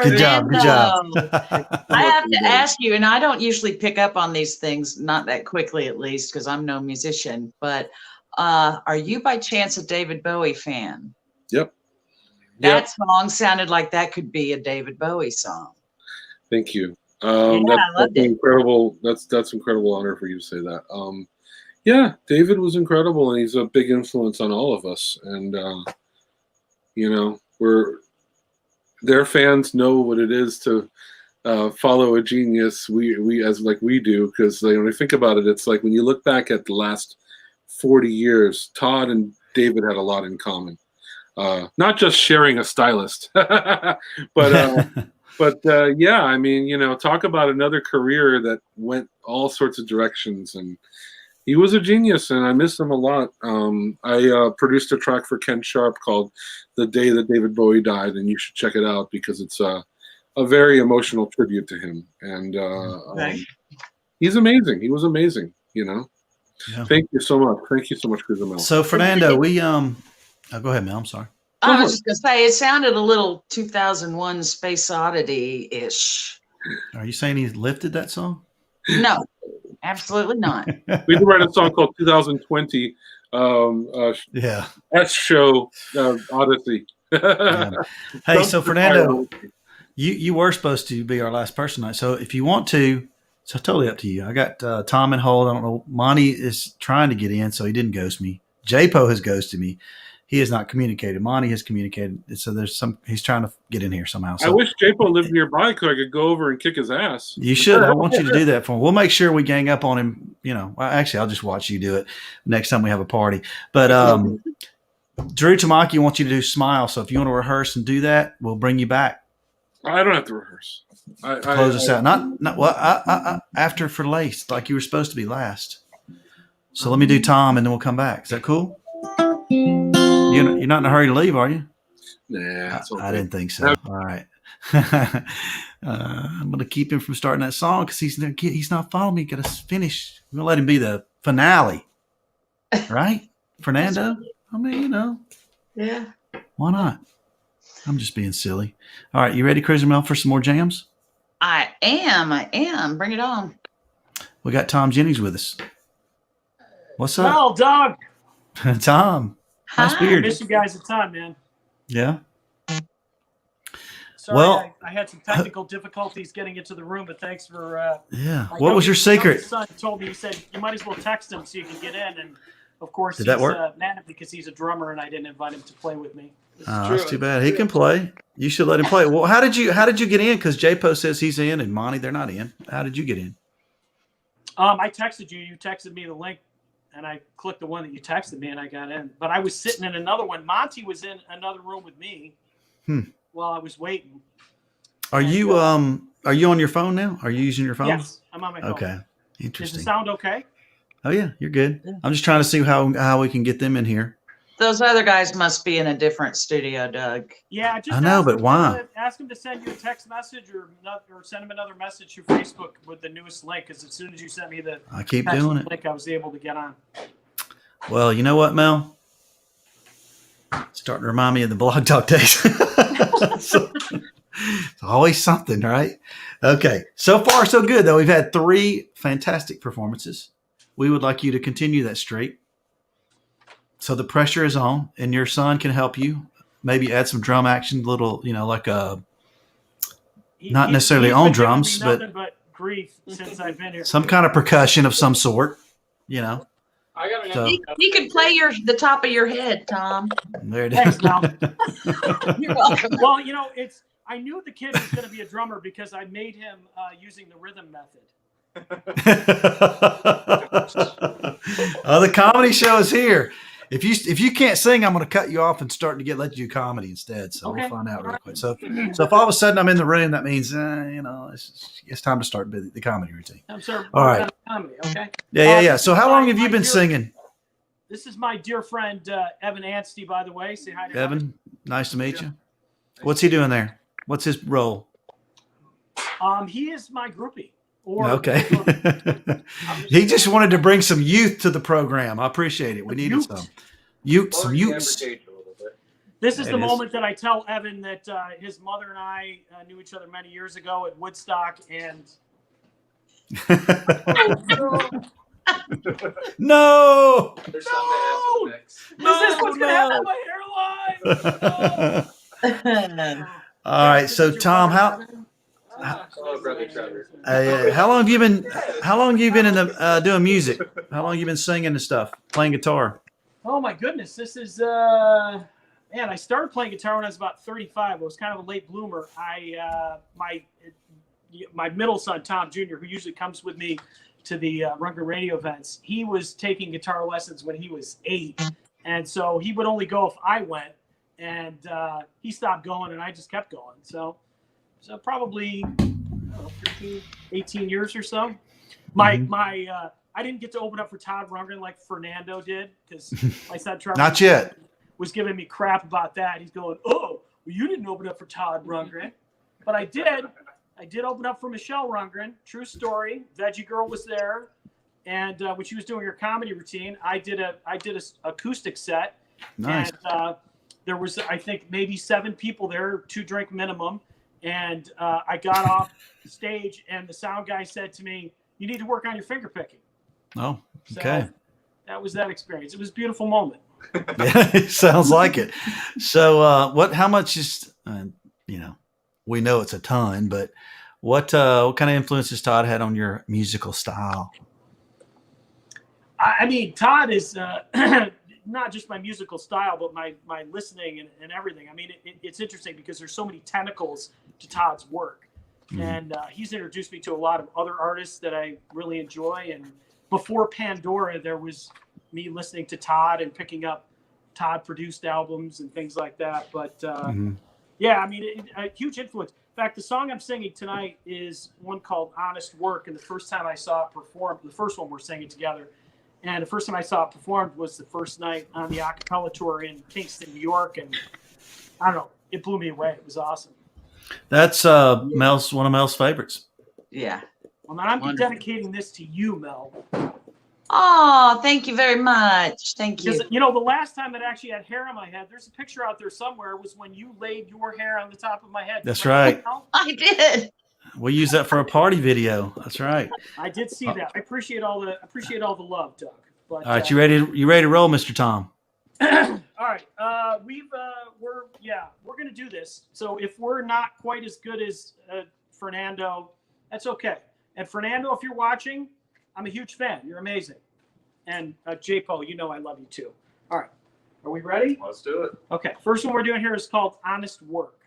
Good job. Good job. I have to ask you, and I don't usually pick up on these things, not that quickly at least, because I'm no musician, but are you by chance a David Bowie fan? Yep. That song sounded like that could be a David Bowie song. Thank you. I loved it. Incredible. That's incredible honor for you to say that. Yeah, David was incredible, and he's a big influence on all of us. And you know, their fans know what it is to follow a genius. We as like we do, because when I think about it, it's like when you look back at the last 40 years, Todd and David had a lot in common. Not just sharing a stylist, but yeah, I mean, you know, talk about another career that went all sorts of directions, and he was a genius, and I miss him a lot. I produced a track for Ken Sharp called "The Day That David Bowie Died," and you should check it out because it's a very emotional tribute to him. And he's amazing. He was amazing. You know. Yeah. Thank you so much. Thank you so much, Mel. So Fernando, we go ahead, Mel. I'm sorry. I was just gonna say it sounded a little 2001 Space Oddity-ish. Are you saying he lifted that song? No, absolutely not. We did write a song called 2020 Yeah. S Show Odyssey. Yeah. Hey, so Fernando, you were supposed to be our last person tonight. So if you want to, so totally up to you. I got Tom and hold. I don't know. Monty is trying to get in, so he didn't ghost me. JPO has ghosted me. He has not communicated. Monty has communicated. So he's trying to get in here somehow. So I wish JPO lived nearby so I could go over and kick his ass. you should. I want you to do that for him. We'll make sure we gang up on him. You know, actually, I'll just watch you do it next time we have a party. But Drew Tamaki wants you to do Smile. So if you want to rehearse and do that, we'll bring you back. I don't have to rehearse. Close us out. Not well. After for Lace, like you were supposed to be last. So let me do Tom, and then we'll come back. Is that cool? You're not in a hurry to leave, are you? Nah, I didn't think so. All right. I'm going to keep him from starting that song because he's not following me. Got to finish. I'm going to let him be the finale. Right? Fernando? I mean, you know. Yeah. Why not? I'm just being silly. All right. You ready, Cruiser Mel, for some more jams? I am. Bring it on. We got Tom Jennings with us. What's up? Well, dog, Tom. Nice Hi. I beard. miss you guys a ton, man. Yeah. Sorry, Well- I had some technical difficulties getting into the room, but thanks for. Yeah. my What was your youngest secret? son told me, he said you might as well text him so you can get in, and of course Did that he's work? mad because he's a drummer and I didn't invite him to play with me. Oh, that's too bad. He can play. You should let him play. Well, how did you get in? Because JPO says he's in and Monty, they're not in. How did you get in? I texted you. You texted me the link, and I clicked the one that you texted me, and I got in. But I was sitting in another one. Monty was in another room with me while I was waiting. Are you on your phone now? Are you using your phone? Yes, I'm on my phone. Okay. Does the Interesting. sound okay? Oh yeah, you're good. I'm just trying to see how we can get them in here. Those other guys must be in a different studio, Doug. Yeah, just I know, ask but him why? ask him to send you a text message or send him another message through Facebook with the newest link. Because as soon as you sent me the I keep text doing it. link, I was able to get on. Well, you know what, Mel? It's starting to remind me of the Blog Talk days. So, it's always something, right? Okay. So far, so good, though. We've had 3 fantastic performances. We would like you to continue that streak. So the pressure is on, and your son can help you. Maybe add some drum action, little, like a Not necessarily he's on been giving me drums, but- nothing but grief since I've been here. some kind of percussion of some sort. I got an So- He could play the top of your head, Tom. There it Thanks, is. Mel. You're welcome. Well, I knew the kid was going to be a drummer because I made him using the rhythm method. Oh, the comedy show is here. If you can't sing, I'm going to cut you off and let you do comedy instead. So Okay. we'll find out real quick. So if all of a sudden I'm in the room, that means it's time to start the comedy routine. I'm sorry. All right. Comedy, okay. Yeah. So how long have you my been dear- singing, This is my dear friend Evan Anstey, by the way. Say hi to Evan? Nice to meet you. What's he doing there? What's his role? He is my groupie. Or Okay. He just wanted to bring some youth to the program. I appreciate it. We needed Youth. some youths. This is It the is. moment that I tell Evan that his mother and I knew each other many years ago at Woodstock, and No. There's some that have some mix. this is what's gonna happen to my hairline. All right. So Tom, Hello, brother Trevor. how long have you been in the doing music? How long have you been singing and stuff, playing guitar? Oh my goodness, this is man. I started playing guitar when I was about 35. I was kind of a late bloomer. My middle son Tom Jr., who usually comes with me to the Rundgren radio events, he was taking guitar lessons when he was 8, and so he would only go if I went, and he stopped going, and I just kept going. So probably 15, 18 years or so. I didn't get to open up for Todd Rundgren like Fernando did, because my son Trevor Not yet. was giving me crap about that. He's going, "Oh, well, you didn't open up for Todd Rundgren," but I did. I did open up for Michelle Rundgren. True story. Veggie Girl was there, and when she was doing her comedy routine, I did a acoustic set. Nice. And there was, I think, maybe 7 people there, 2 drink minimum. And I got off stage, and the sound guy said to me, "You need to work on your finger picking." Oh, So okay. that was that experience. It was a beautiful moment. Yeah, it sounds like it. So, how much is, we know it's a ton, but what kind of influences Todd had on your musical style? I mean, Todd is not just my musical style, but my listening and everything. I mean, it's interesting because there's so many tentacles to Todd's work. Mhm. And he's introduced me to a lot of other artists that I really enjoy. And before Pandora, there was me listening to Todd and picking up Todd produced albums and things like that. But Mhm. yeah, I mean, a huge influence. In fact, the song I'm singing tonight is one called Honest Work. And the first time I saw it performed, the first one we're singing together, and the first time I saw it performed was the first night on the a cappella tour in Kingston, New York. And I don't know, it blew me away. It was awesome. That's one of Mel's favorites. Yeah. Well, man, I'm Wonderful. dedicating this to you, Mel. Oh, thank you very much. Thank you. Because, the last time that I actually had hair on my head, there's a picture out there somewhere, was when you laid your hair on the top of my head. That's Remember right. that, Mel? I did. We use that for a party video. That's right. I did see that. I appreciate all the love, Doug. But All right, you ready? You ready to roll, Mr. Tom? all right, we're gonna do this. So if we're not quite as good as Fernando, that's okay. And Fernando, if you're watching, I'm a huge fan. You're amazing. And JPO, you know I love you too. All right, are we ready? Let's do it. Okay, first one we're doing here is called Honest Work.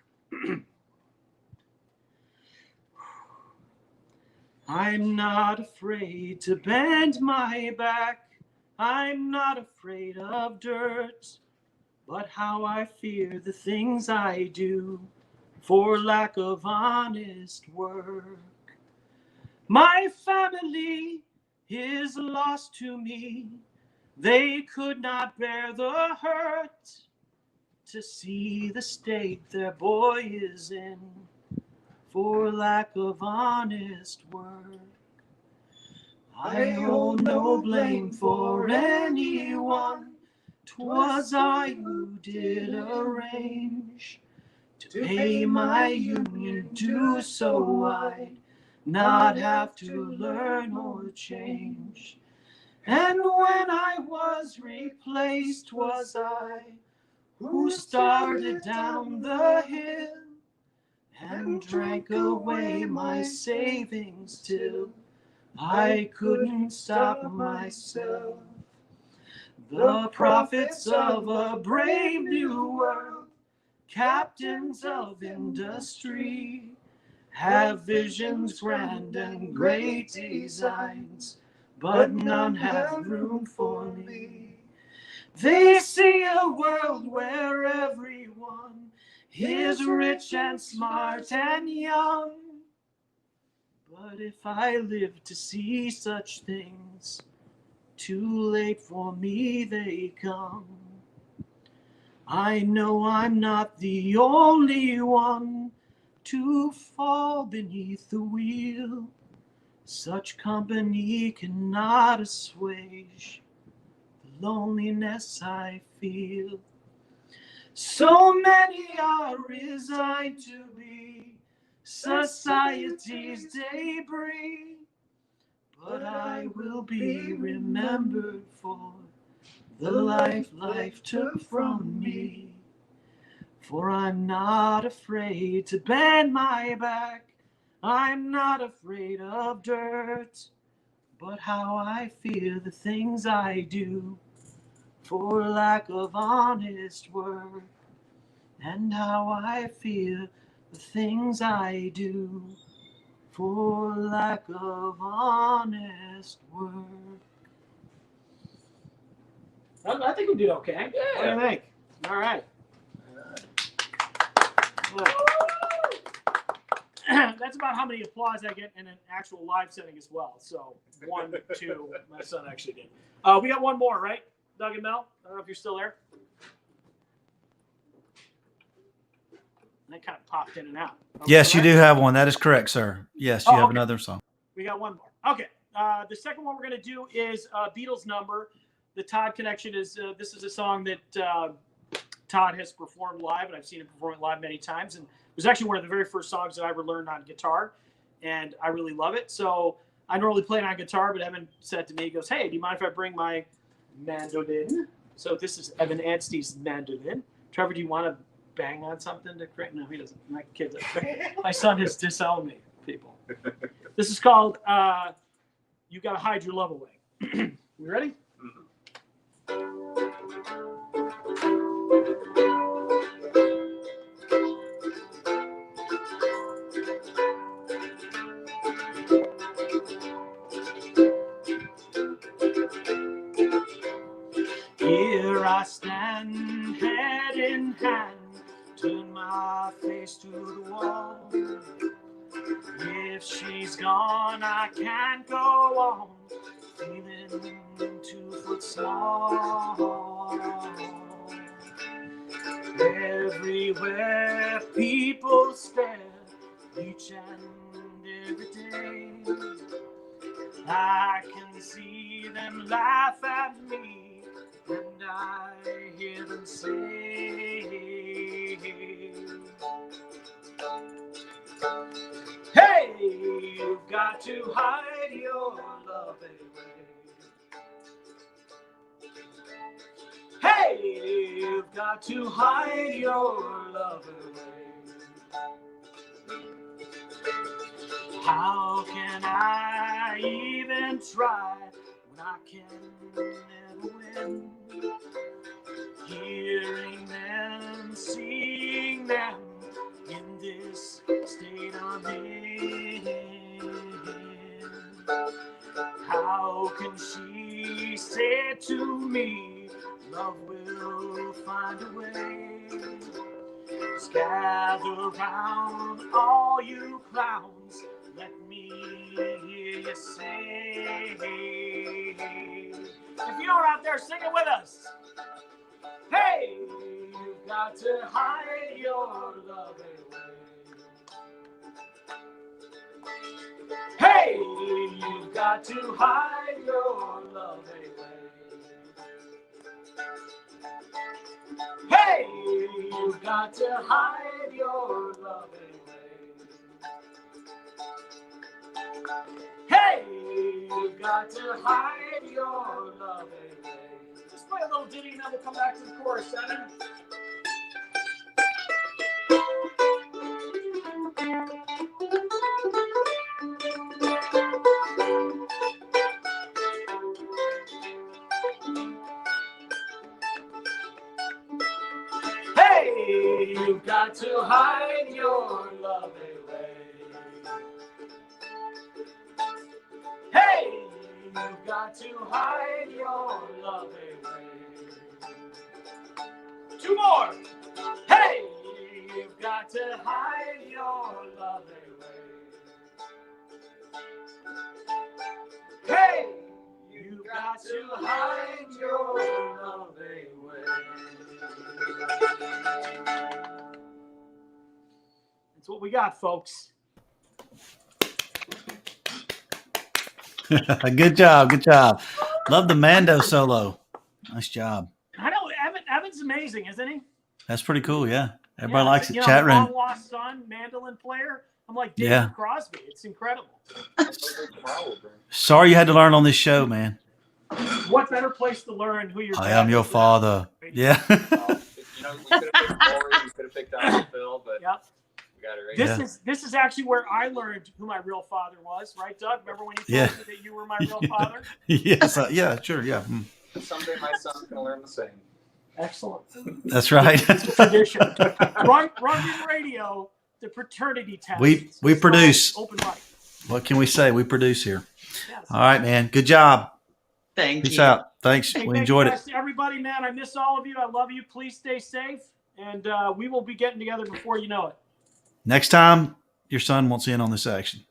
I'm not afraid to bend my back. I'm not afraid of dirt. But how I fear the things I do for lack of honest work. My family is lost to me. They could not bear the hurt to see the state their boy is in for lack of honest work. I hold no blame for anyone. 'Twas I who did arrange to pay my union due so I'd not have to learn or change. And when I was replaced, 'twas I who started down the hill and drank away my savings till I couldn't stop myself. The prophets of a brave new world, captains of industry, have visions grand and great designs, but none have room for me. They see a world where everyone is rich and smart and young. But if I live to see such things, too late for me they come. I know I'm not the only one to fall beneath the wheel. Such company cannot assuage the loneliness I feel. So many are resigned to be society's debris. But I will be remembered for the life life took from me. For I'm not afraid to bend my back. I'm not afraid of dirt. But how I fear the things I do for lack of honest work. And how I fear the things I do for lack of honest work. I think we did okay. Yeah. What do you think? All right. That's about how many applause I get in an actual live setting as well. So 1, 2, my son actually did. We got one more, right? Doug and Mel? I don't know if you're still there. That kind of popped in and out. Yes, you do have one. That is correct, sir. Yes, you have another song. We got one more. Okay. The second one we're going to do is Beatles Number. The Todd Connection is, this is a song that Todd has performed live, and I've seen him perform it live many times. And it was actually one of the very first songs that I ever learned on guitar, and I really love it. So I normally play it on guitar, but Evan said to me, he goes, hey, do you mind if I bring my mandolin? So this is Evan Anstey's mandolin. Trevor, do you want to bang on something to create? No, he doesn't. My kid doesn't. My son has disowned me, people. This is called You Gotta Hide Your Love Away. You ready? Here I stand, head in hand, turn my face to the wall. If she's gone, I can't go on, feeling 2 foot small. Everywhere people stare, each and every day. I can see them laugh at me, and I hear them say, hey, you've got to hide your love away. got to hide your love away. How can I even try when I can never win? Hearing them, seeing them in this state I'm in. How can she say to me, love will find a way? Just gather round, all you clowns, let me hear you say. If you're out there, sing it with us. Hey, you've got to hide your love away. Hey, you've got to hide your love away. Hey, you've got to hide your love away. Hey, you've got to hide your love away. Just play a little ditty and then we'll come back to the chorus, Seven. Hey, you've got to hide your love away. Hey, you've got to hide your love away. Two more. Hey, you've got to hide your love away. Hey, you've got to hide your love away. That's what we got, folks. Good job. Good job. Love the Mando solo. Nice job. I know Evan's amazing, isn't he? That's pretty cool. Yeah. Everybody Yeah, likes it. you know, Chat room. long lost son, mandolin player. I'm like David Yeah. Crosby. It's incredible. Sorry you had to learn on this show, man. What better place to learn who your I dad am your is than- father. Yeah. You know, we could have picked Corey, we could have picked Dr. Phil, but Yep. we got it right. This is actually where I learned who my real father was, right, Doug? Remember when you told Yeah. me that you were my real father? Yes. Yeah, sure. Yeah. Someday my son's gonna learn the same. Excellent. That's right. It's a tradition. Run Radio, the paternity test. We It's produce. open mic. What can we say? We produce here. Yes. All right, man. Good job. Thank Peace you. out. Thanks. Hey, We thank enjoyed you it. guys to everybody, man. I miss all of you. I love you. Please stay safe, and we will be getting together before you know it. Next time, your son won't see in on this action.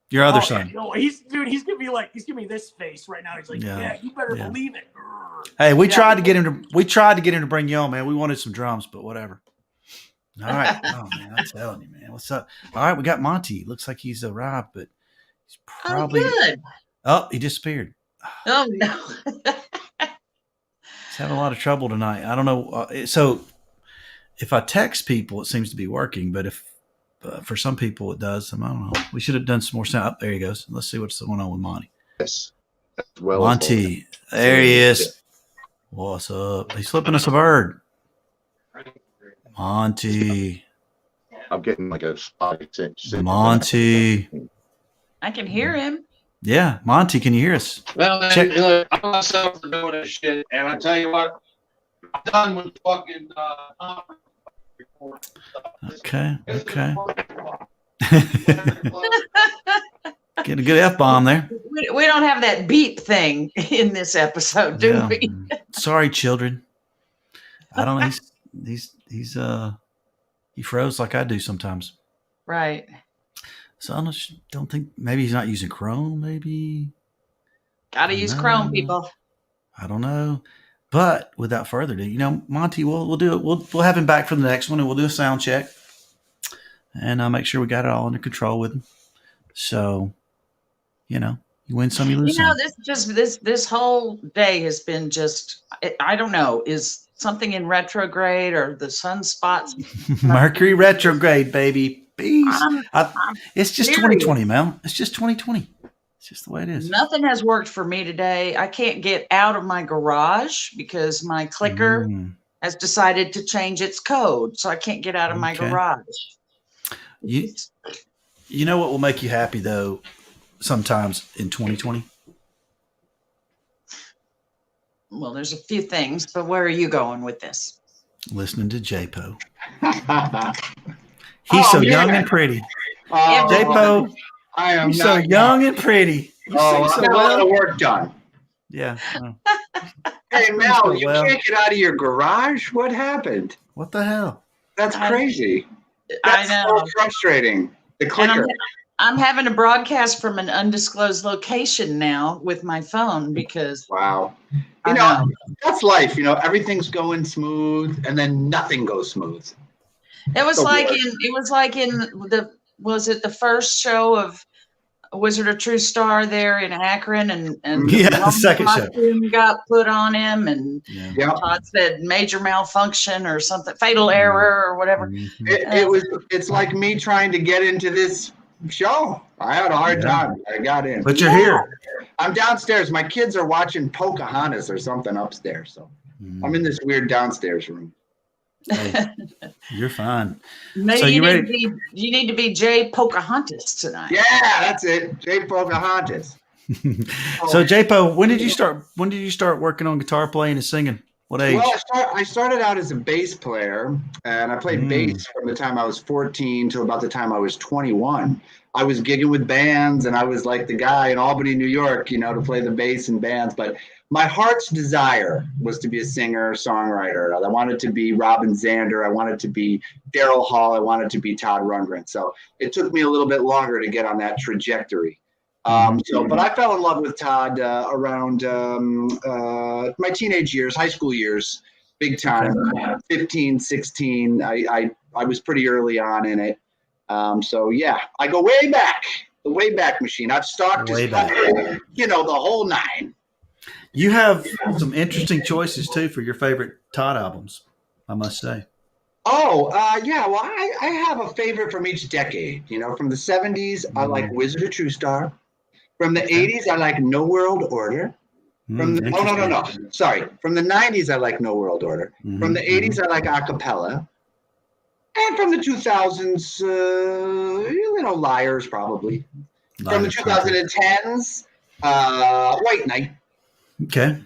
Your other Oh, son. yeah, no, he's giving me this face right now. He's like, Yeah. yeah, you better Yeah. believe it. Hey, we Yeah. tried to get him to bring you on, man. We wanted some drums, but whatever. All right. Oh man, I'm telling you, man. What's up? All right, we got Monty. Looks like he's arrived, but he's probably good. he disappeared. Oh no. He's having a lot of trouble tonight. I don't know. So if I text people, it seems to be working, but if for some people it does, I don't know. We should have done some more sound. There he goes. Let's see what's going on with Monty. Yes. Well, Monty, there he is. What's up? He's flipping us a bird. Monty. I'm getting like a spotty sense. Monty. I can hear him. Yeah, Monty, can you hear us? Well, man, Check- look, I'm myself for doing this shit, and I tell you what, I'm done with fucking Okay. Get a good F-bomb there. We don't have that beep thing in this episode, do Yeah. we? Sorry, children. I don't know. He froze like I do sometimes. Right. So I don't think maybe he's not using Chrome. Maybe Gotta use Chrome, people. I don't know. But without further ado, Monty, we'll do it. We'll have him back for the next one, and we'll do a sound check, and I'll make sure we got it all under control with him. So, you win some, you lose some. This whole day has been just, I don't know, is something in retrograde or the sunspots? Mercury retrograde, baby. Peace. I'm It's just serious. 2020, Mel. It's just 2020. It's just the way it is. Nothing has worked for me today. I can't get out of my garage because my clicker has decided to change its code, so I can't get out of my Okay. garage. You know what will make you happy though? Sometimes in 2020. Well, there's a few things, but where are you going with this? Listening to JPO. Oh, He's so yeah. young and pretty. Oh, JPO, I am you're so not young and pretty. You Oh, sing I so got a lot well. of work done. Yeah. Oh, Hey, sing Mel, so you well. can't get out of your garage? What happened? What the hell? That's I- crazy. I That's know. so frustrating. The And clicker. I'm having to broadcast from an undisclosed location now with my phone because Wow. I You know, know. that's life. You know, everything's going smooth and then nothing goes smooth. It was So like weird. was it the first show of Wizard of True Star there in Akron and Yeah, the wrong second show. costume got put on him and Yeah. Yeah. Todd said major malfunction or something, fatal error or whatever. Mhm. It's like me trying to get into this show. I had a hard Yeah. time. I got in. But you're here. I'm downstairs. My kids are watching Pocahontas or something upstairs. So Mhm. I'm in this weird downstairs room. Hey, you're fine. Maybe So you you need to be Jay Pocahontas tonight. Yeah, that's it. Jay Pocahontas. So JPO, when did you start working on guitar playing and singing? What age? Well, I started out as a bass player, and I played Mm. bass from the time I was 14 till about the time I was 21. I was gigging with bands, and I was like the guy in Albany, New York, you know, to play the bass in bands. But my heart's desire was to be a singer, songwriter. I wanted to be Robin Zander. I wanted to be Daryl Hall. I wanted to be Todd Rundgren. So it took me a little bit longer to get on that trajectory. But I fell in love with Todd around my teenage years, high school years, big time. 15, 16. I was pretty early on in it. Yeah, I go way back, the way back machine. I've stalked Way his back. country, you know, the whole nine. You have some interesting choices too for your favorite Todd albums, I must say. Yeah. Well, I have a favorite from each decade. You know, from the 70s, I like Wizard of True Star. From the 80s, I like No World Order. From the, no. Sorry. From the 90s, I like No World Order. From the 80s, I like Acapella. And from the 2000s, Liars probably. From the 2010s, White Knight. Okay.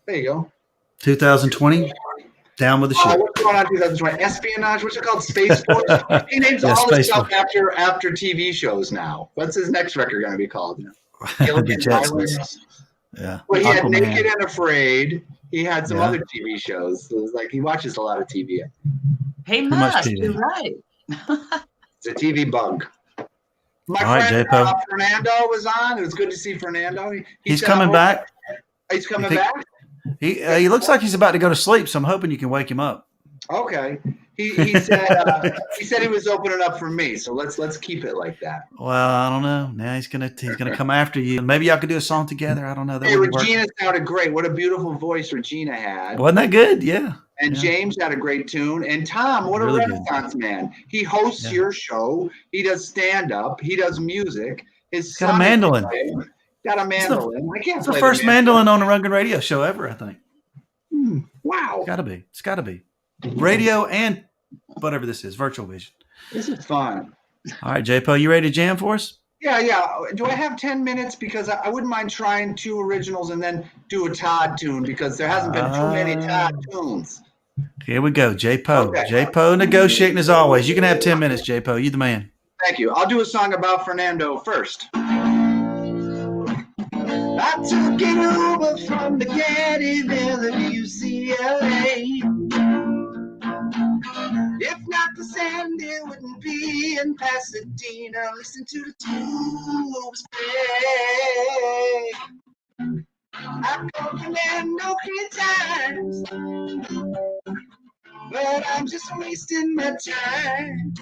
There you go. 2020, Down with the Ship. What's going on in 2020? Espionage. What's it called? Space Force. He names Yeah, all this Space stuff Force. after TV shows now. What's his next record going to be called? The Gilligan Jetsons. Islands. Yeah. Well, he had Aquaman. Naked and Afraid. He had some Yeah. other TV shows. So it's like he watches a lot of TV. He Too much must. TV. You're right. It's a TV bug. My All right, friend JPO. Fernando was on. It was good to see Fernando. He's said, coming back. He's coming You think- back? He looks like he's about to go to sleep, so I'm hoping you can wake him up. Okay. He said he was opening up for me. So let's keep it like that. Well, I don't know. Now he's gonna come after you. Maybe y'all could do a song together. I don't know. That Hey, would work. Regina sounded great. What a beautiful voice Regina had. Wasn't that good? Yeah. And Yeah. James had a great tune. And Tom, what Really a good. Renaissance man. He hosts Yeah. your show. He does stand up. He does music. His Got a son is mandolin. great. Got a mandolin. I can't It's the play first mandolin on a Rundgren radio show ever, I think. Wow. It's gotta be. It's gotta be. Radio and whatever this is, virtual vision. This is fun. All right, JPO, you ready to jam for us? Yeah. Do I have 10 minutes? Because I wouldn't mind trying 2 originals and then do a Todd tune because there hasn't been too many Todd tunes. Here we go, JPO. Okay. JPO negotiating as always. You can have 10 minutes, JPO. You the man. Thank you. I'll do a song about Fernando first. I took it over from the Gettyville to UCLA. If not for Sandy, it wouldn't be in Pasadena. Listen to the tubes play. I've called Fernando 3 times, but I'm just wasting my time.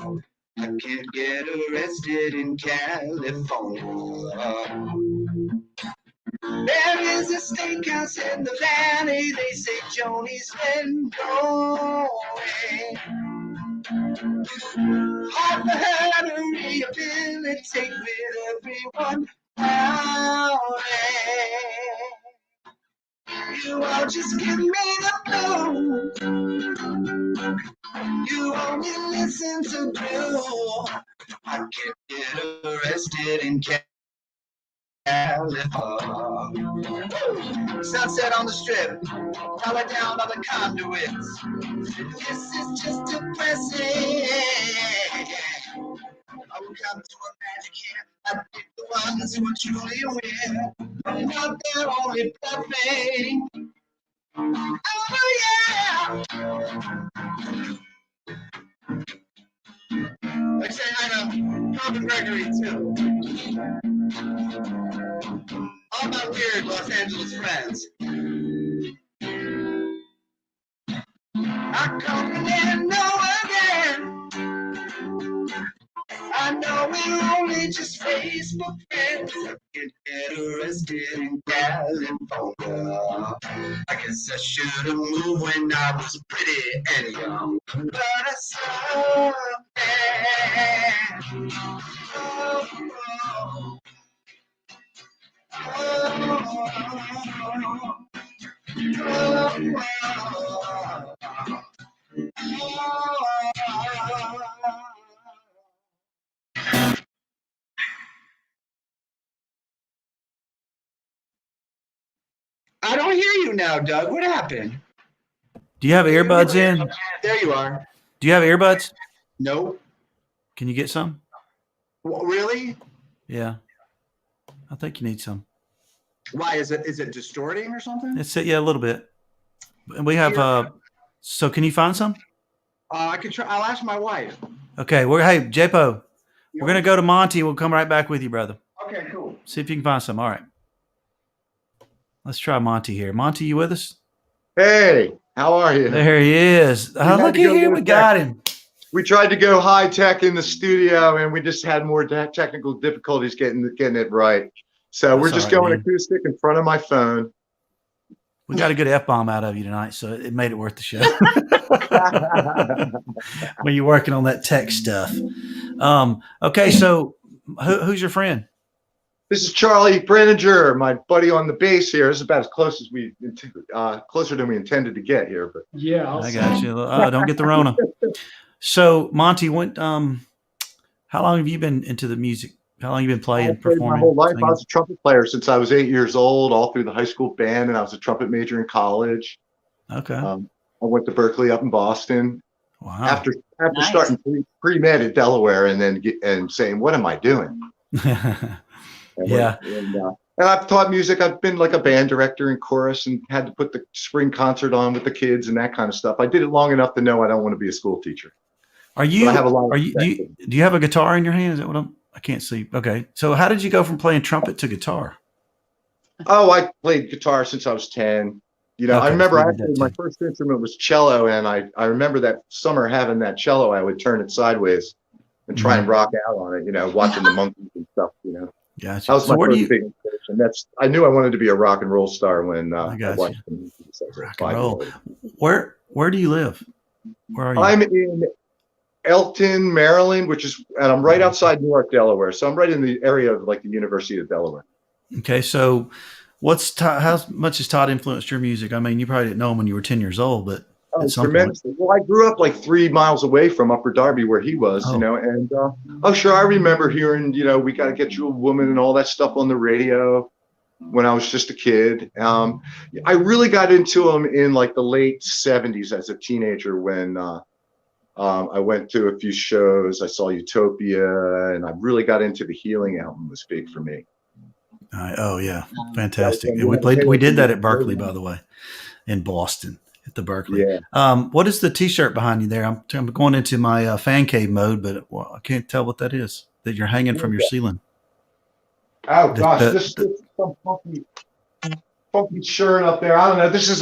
I can't get arrested in California. There is a steakhouse in the valley. They say Joni's been going. Hard for her to rehabilitate with everyone around. You all just give me the blues. arrested in California. Sunset on the strip, power down by the conduits. This is just depressing. I will come to a magic hand. I pick the ones who are truly win. Not they're only bluffing. Oh yeah. They say I know Robin Gregory too. All my weird Los Angeles friends. I come and know again. I know we're only just Facebook friends. Get arrested in California. I guess I should have moved when I was pretty and young. But I saw I don't hear you now, Doug. What happened? Do you have earbuds in? There you are. Do you have earbuds? Nope. Can you get some? Really? Yeah. I think you need some. Why is it distorting or something? It's yeah, a little bit. And we have so can you find some? I could try. I'll ask my wife. Okay, hey JPO, we're gonna go to Monty. We'll come right back with you, brother. Okay, cool. See if you can find some. All right. Let's try Monty here. Monty, you with us? Hey, how are you? There he is. Oh, look at here. We got him. We tried to go high tech in the studio, and we just had more technical difficulties getting it right. So we're just going acoustic in front of my phone. We got a good F-bomb out of you tonight, so it made it worth the show. When you're working on that tech stuff. Okay, so who's your friend? This is Charlie Brenninger, my buddy on the bass here. This is about as close as closer than we intended to get here. But Yeah, I got you. Don't get the Rona. So Monty, how long have you been into the music? How long have you been playing, performing? My whole life. Singing? I was a trumpet player since I was 8 years old, all through the high school band, and I was a trumpet major in college. Okay. I went to Berkeley up in Boston. Wow. After Nice. starting pre-med at Delaware, and then saying, "What am I doing?" Yeah. And I've taught music. I've been like a band director in chorus and had to put the spring concert on with the kids and that kind of stuff. I did it long enough to know I don't want to be a school teacher. Are you? But I have a lot of Are you? Do you have a guitar in your hand? Is that what I can't see. Okay. So how did you go from playing trumpet to guitar? Oh, I played guitar since I was 10. You know, Okay, I remember so you did that my too. first instrument was cello, and I remember that summer having that cello. I would turn it sideways and try and rock out on it. You know, watching the monkeys and stuff. You know, Gotcha. that was So my where do first you big inspiration. I knew I wanted to be a rock and roll star when I got watched you. the movies as a rock and roll? 5-year-old. Where do you live? Where are you? I'm in Elton, Maryland, and I'm right outside Newark, Delaware. So I'm right in the area of like the University of Delaware. Okay. So how much has Todd influenced your music? I mean, you probably didn't know him when you were 10 years old, but Oh, at some point. tremendously. Well, I grew up like 3 miles away from Upper Darby where he was, Oh. you know, and sure, I remember hearing, you know, We Got to Get You a Woman and all that stuff on the radio when I was just a kid. I really got into him in like the late 70s as a teenager when I went to a few shows. I saw Utopia, and I really got into the Healing album. Was big for me. Oh yeah, fantastic. Yeah, And we did that at Berkeley, by the way, in Boston at the Berkeley. Yeah. What is the T-shirt behind you there? I'm going into my fan cave mode, but I can't tell what that is that you're hanging from your ceiling. Oh gosh, this is some funky shirt up there. I don't know. This is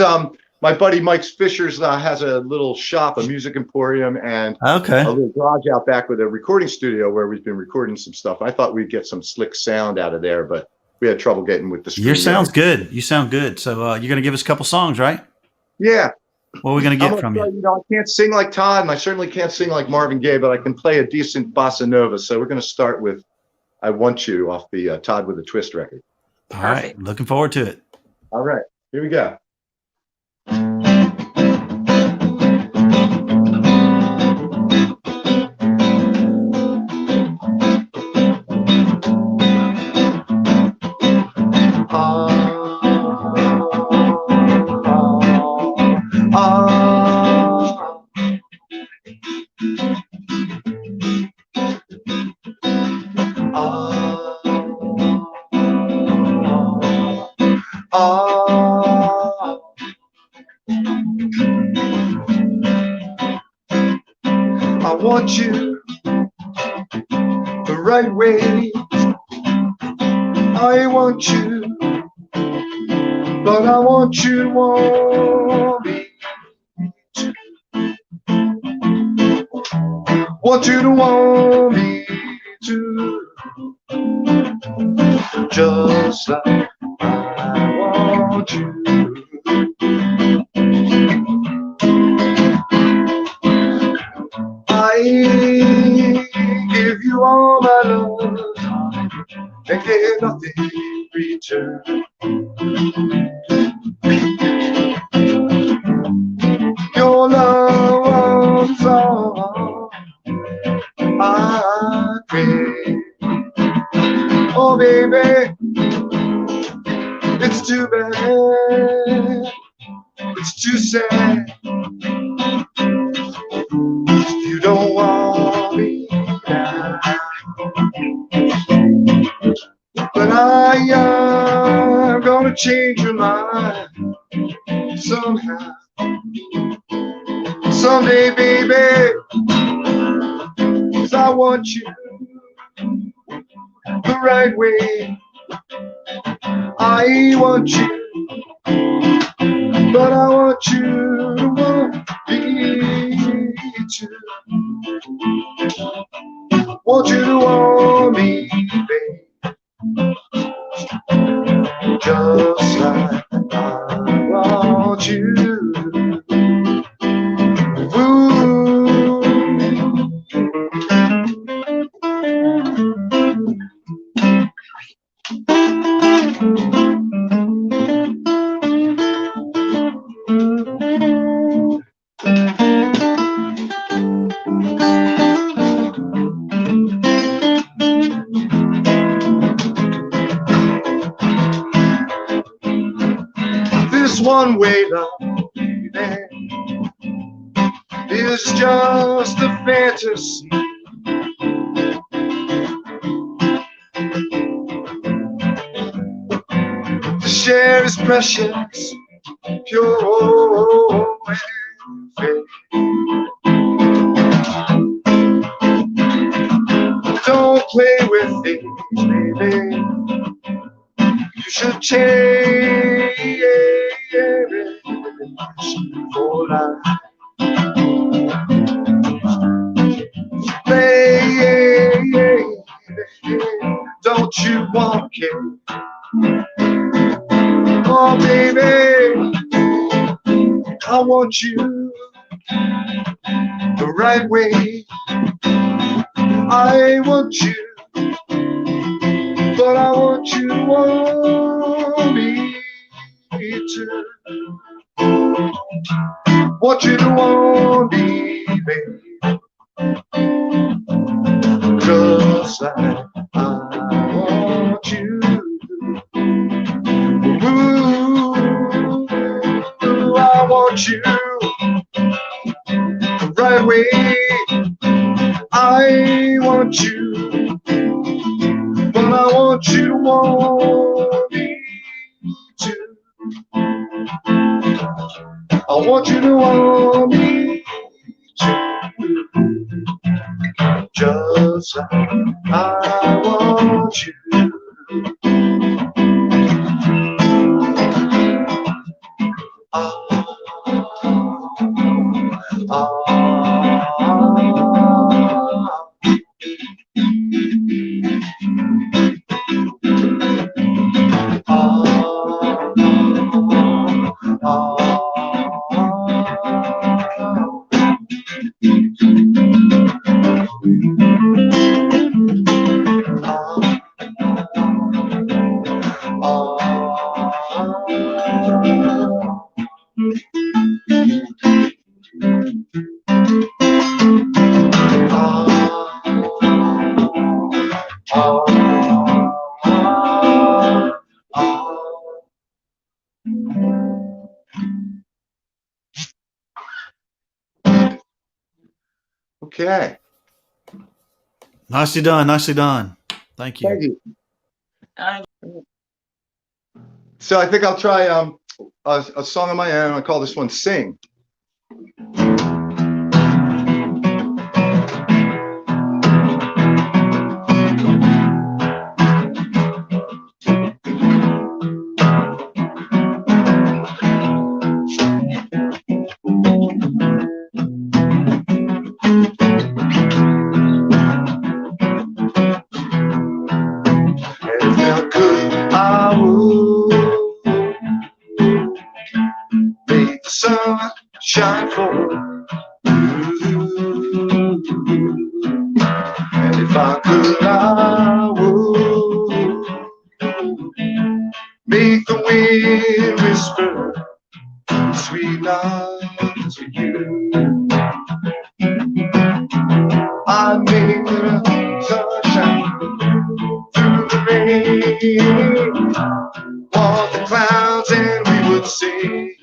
my buddy Mike Fisher's has a little shop, a music emporium, and Okay. a little garage out back with a recording studio where we've been recording some stuff. I thought we'd get some slick sound out of there, but we had trouble getting with the Your studio. sounds good. You sound good. So you're going to give us a couple songs, right? Yeah. What are we going to I'm get gonna from tell you? you know, I can't sing like Todd, and I certainly can't sing like Marvin Gaye, but I can play a decent bossa nova. So we're going to start with "I Want You" off the Todd with a Twist record. All right. Looking forward to it. All right, here we go. want you the right way. I want you, but I want you want me to. Want you to want me to, just like I want you. I give you all my love and get nothing in return. Your love was all I crave. Oh baby, it's too bad, it's too sad. You don't want me now, but I am gonna change your mind somehow, someday, baby. 'Cause I want you the right way. I want you, but I want you to want me too. Want you to want me, babe, just like I want you. Ooh. This one-way love, baby, is just a fantasy. To share is precious, pure and faith. Don't play with things, baby. You should change for life. Baby, don't you want it? Oh, baby, I want you the right way. I want you, but I want you to want me too. Want you to want me, baby, just like I want you. Ooh, I want you the right way. I want you, but I want you to want me too. I want you to want me too, just like I want you. Okay. Nicely done. Nicely done. Thank you. Thank you. Uh, So I think I'll try a song of my own. I call this one "Sing." And if I could, I would make the wind whisper sweet love to you. I'd make the sunshine through the rain, walk the clouds and we would sing.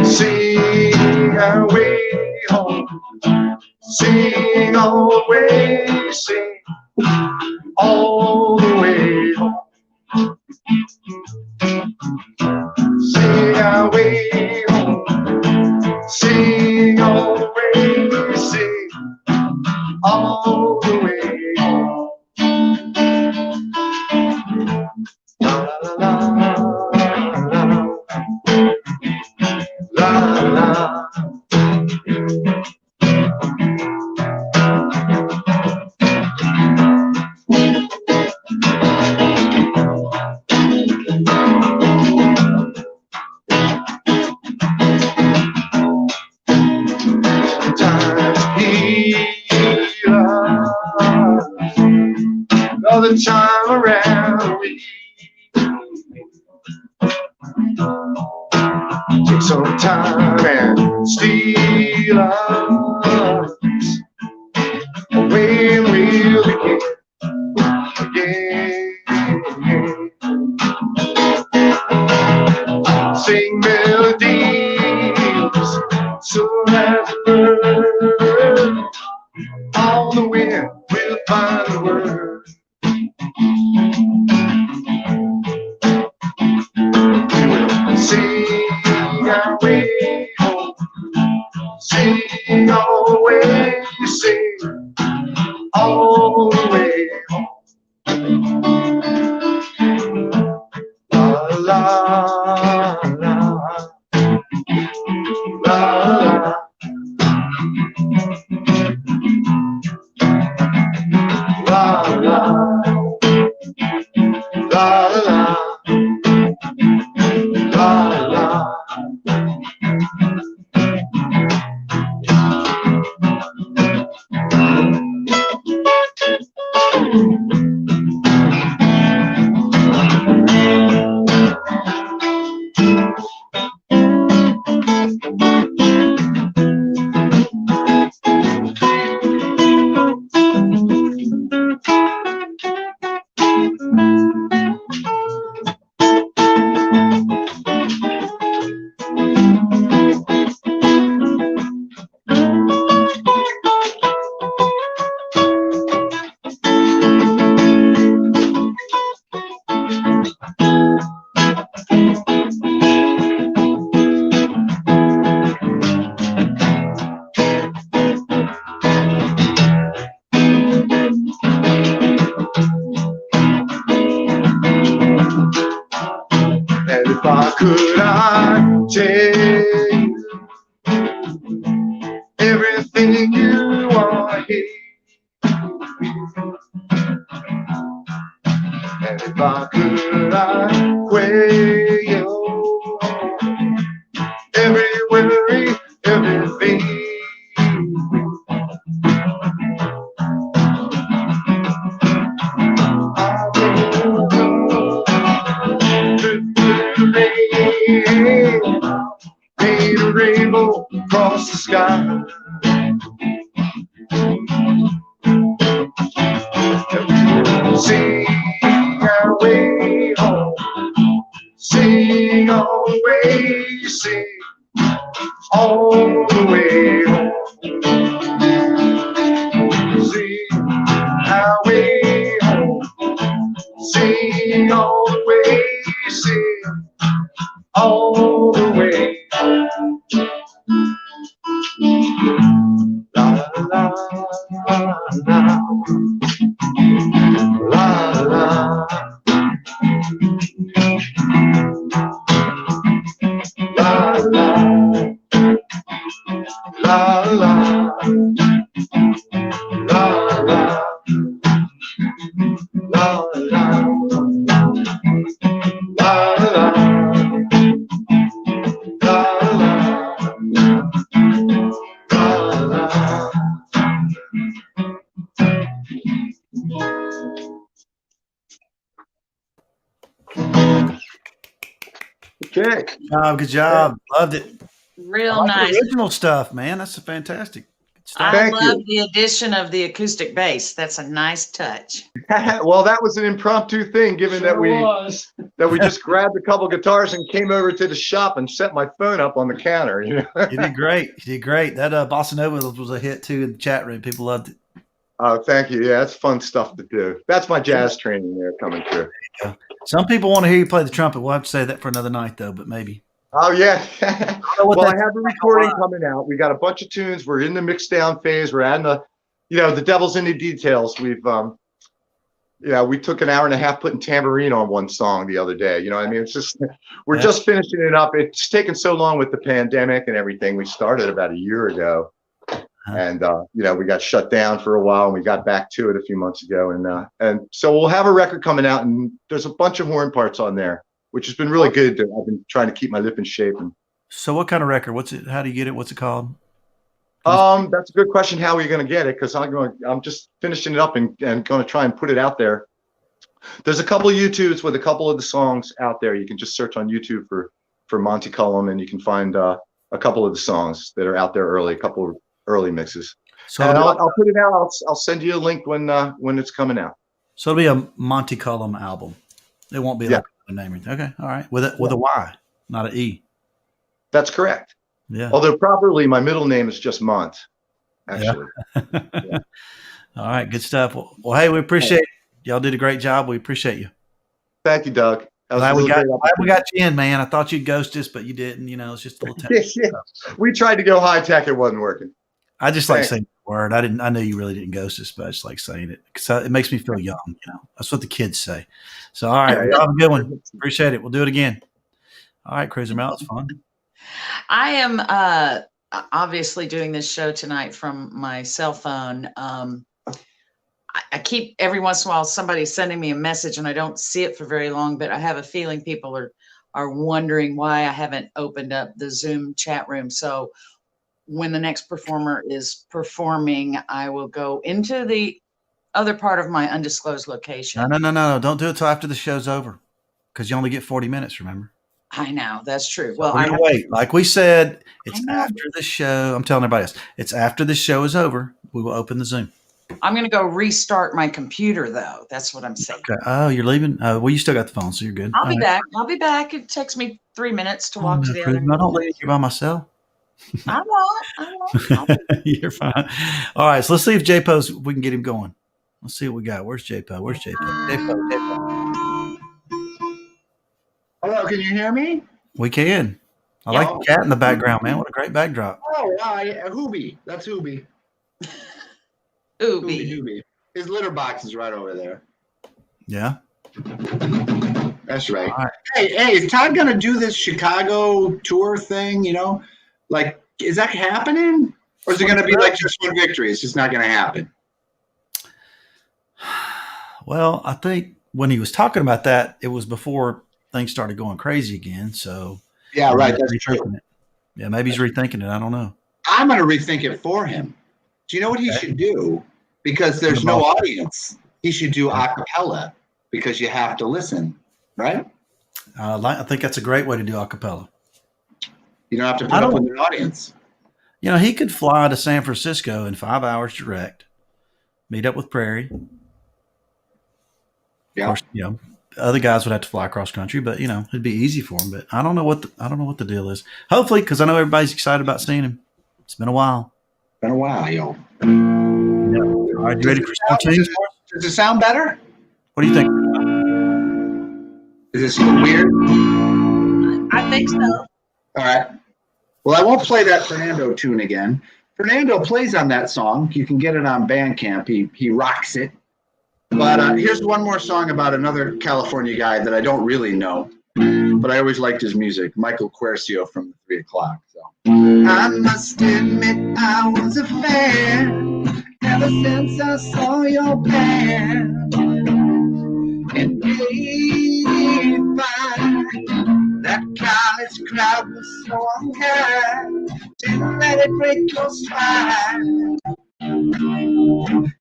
Sing our way home, sing all the way, sing all the way home. Sing our way home, sing all the way, sing all the way home. La la la la la. Another time around we take some time and steal us away, and we'll begin again. Sing melodies so as a bird on the wind will find the word. Sing our way home, sing all the way, sing all the way home. La la la la la la la la. And if I could, I'd tell you everything you want to hear. And if I could, I'd quell you every worry, everything. Paint a rainbow across the sky. Sing our way home, sing all the way, sing all the way home. Sing our way home, sing all the way, sing all the way. La la la la la la. La la la la la la la la la la. Okay. Good job. Loved it. Real I like the nice. original stuff, man. That's fantastic. Good stuff. I Thank love you. the addition of the acoustic bass. That's a nice touch. Well, that was an impromptu thing, given that we just grabbed a couple guitars and came over to the shop and set my phone up on the counter. You know. You did great. You did great. That Bossa Nova was a hit too in the chat room. People loved it. Oh, thank you. Yeah, it's fun stuff to do. That's my jazz training there coming through. Some people want to hear you play the trumpet. We'll have to say that for another night, though. But maybe. Oh yeah. What Well, I that- have a recording coming out. We got a bunch of tunes. We're in the mix down phase. We're adding the devil's in the details. We've we took an hour and a half putting tambourine on one song the other day. You know what I mean? It's just we're just finishing it up. It's taken so long with the pandemic and everything. We started about a year ago. And we got shut down for a while, and we got back to it a few months ago, and so we'll have a record coming out, and there's a bunch of horn parts on there, which has been really good. I've been trying to keep my lip in shape. And So, what kind of record? What's it? How do you get it? What's it called? that's a good question. How are you going to get it? Because I'm just finishing it up and going to try and put it out there. There's a couple of YouTubes with a couple of the songs out there. You can just search on YouTube for Monty Cullum, and you can find a couple of the songs that are out there early. A couple of early mixes. So, And it'll, I'll put it out. I'll send you a link when it's coming out. so it'll be a Monty Cullum album. It won't be like a name. Okay, all right. With a Y, not an E. That's correct. Yeah. Although properly, my middle name is just Mont. Actually, All right. Good stuff. Well, hey, we appreciate it. Y'all did a great job. We appreciate you. Thank you, Doug. That was Glad a we little got, great you in, man. I thought you'd ghost us, but you didn't. You know, it's just a little technical stuff. We tried to go high tech. It wasn't working. I just like Thanks. saying the word. I know you really didn't ghost us, but I just like saying it because it makes me feel young. You know, that's what the kids say. So, all right, y'all have a good one. Appreciate it. We'll do it again. All right, Cruiser Mel, it's fun. I am obviously doing this show tonight from my cell phone. I keep every once in a while somebody sending me a message and I don't see it for very long, but I have a feeling people are wondering why I haven't opened up the Zoom chat room. So when the next performer is performing, I will go into the other part of my undisclosed location. No. Don't do it till after the show's over because you only get 40 minutes, remember? I know, that's true. Well, We're gonna wait. Like we said, it's after the show. I'm telling everybody else, it's after the show is over. We will open the Zoom. I'm going to go restart my computer, though. That's what I'm saying. Okay. Oh, you're leaving? Well, you still got the phone, so you're good. I'll be All right. back. I'll be back. It takes me 3 minutes to walk to the other. I don't leave you by myself. I won't. You're fine. All right, so let's see if J-Po's, we can get him going. Let's see what we got. Where's J-Po? J-Po. Hello, can you hear me? We can. I like the cat in the background, man. What a great backdrop. Oh, yeah, Hoobie. That's Hoobie. Hoobie. His litter box is right over there. Yeah. That's right. All right. Hey, is Todd gonna do this Chicago tour thing? You know, like, is that happening, or is it gonna be like just one victory? It's just not gonna happen. Well, I think when he was talking about that, it was before things started going crazy again. So Yeah, right. maybe That's he's true. rethinking it. Yeah, maybe he's rethinking it. I don't know. I'm gonna rethink it for him. Do you know what he should do? Because there's no audience. He should do a cappella because you have to listen, right? I think that's a great way to do a cappella. You don't have to put up with an audience. You know, he could fly to San Francisco in 5 hours direct, meet up with Prairie. Yeah. Of course, you know, other guys would have to fly across country, but you know, it'd be easy for him. But I don't know what the deal is. Hopefully, because I know everybody's excited about seeing him. It's been a while. Been a while, yo. Yeah. All right, you ready for some tunes? Does it sound better? What do you think? Is this weird? I think so. All right. Well, I won't play that Fernando tune again. Fernando plays on that song. You can get it on Bandcamp. He rocks it. But here's one more song about another California guy that I don't really know, but I always liked his music. Michael Quercio from 3 o'clock. So I must admit I was a fan ever since I saw your band in '85. That college crowd was so unkind. Didn't let it break your stride.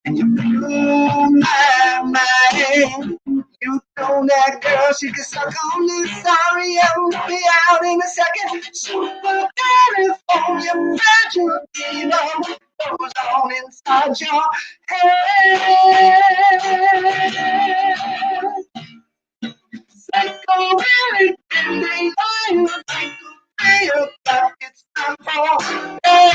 And you blew my mind. You told that girl she could suck on this. Sorry, I'll be out in a second. Super California Virgin goes on inside your head. Psycho really can be lying. Feel like it's time for bed.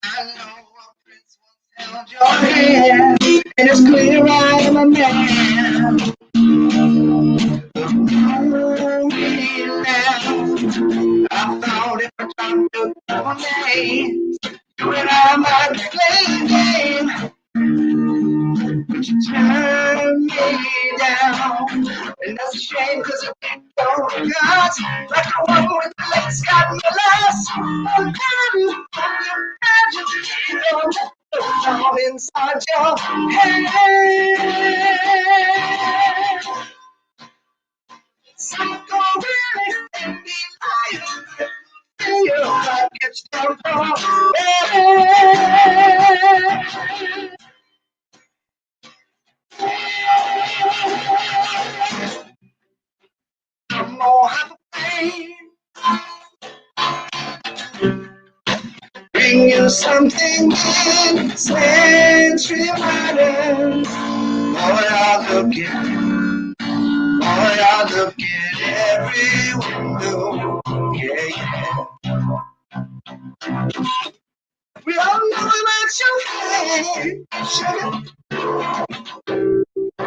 I know a prince once held your hand, and it's clear I am a man. Look me now. I thought if I tried to your name, you and I might play a game. But you turn me down, and that's a shame, cause I think your guts like the one with the legs got me lost. I'm coming from your magic, down inside your head. Psycho really can be lying. Feel like it's time for bed. I'm gonna have a pain. Bring you something in century modern. Boy, I look at every window. Yeah. We all know about your head, sugar.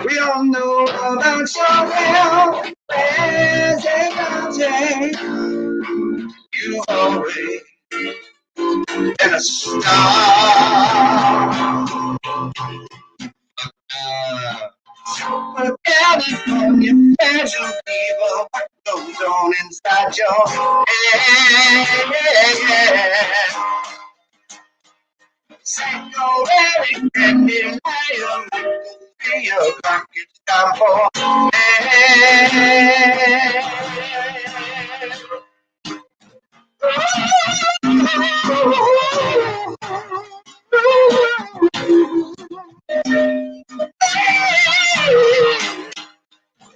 We all know about your health, Presidente. You've always been a star. Super California fashion fever, what goes on inside your head? Psycho Eric and the lion, feel like it's time for bed.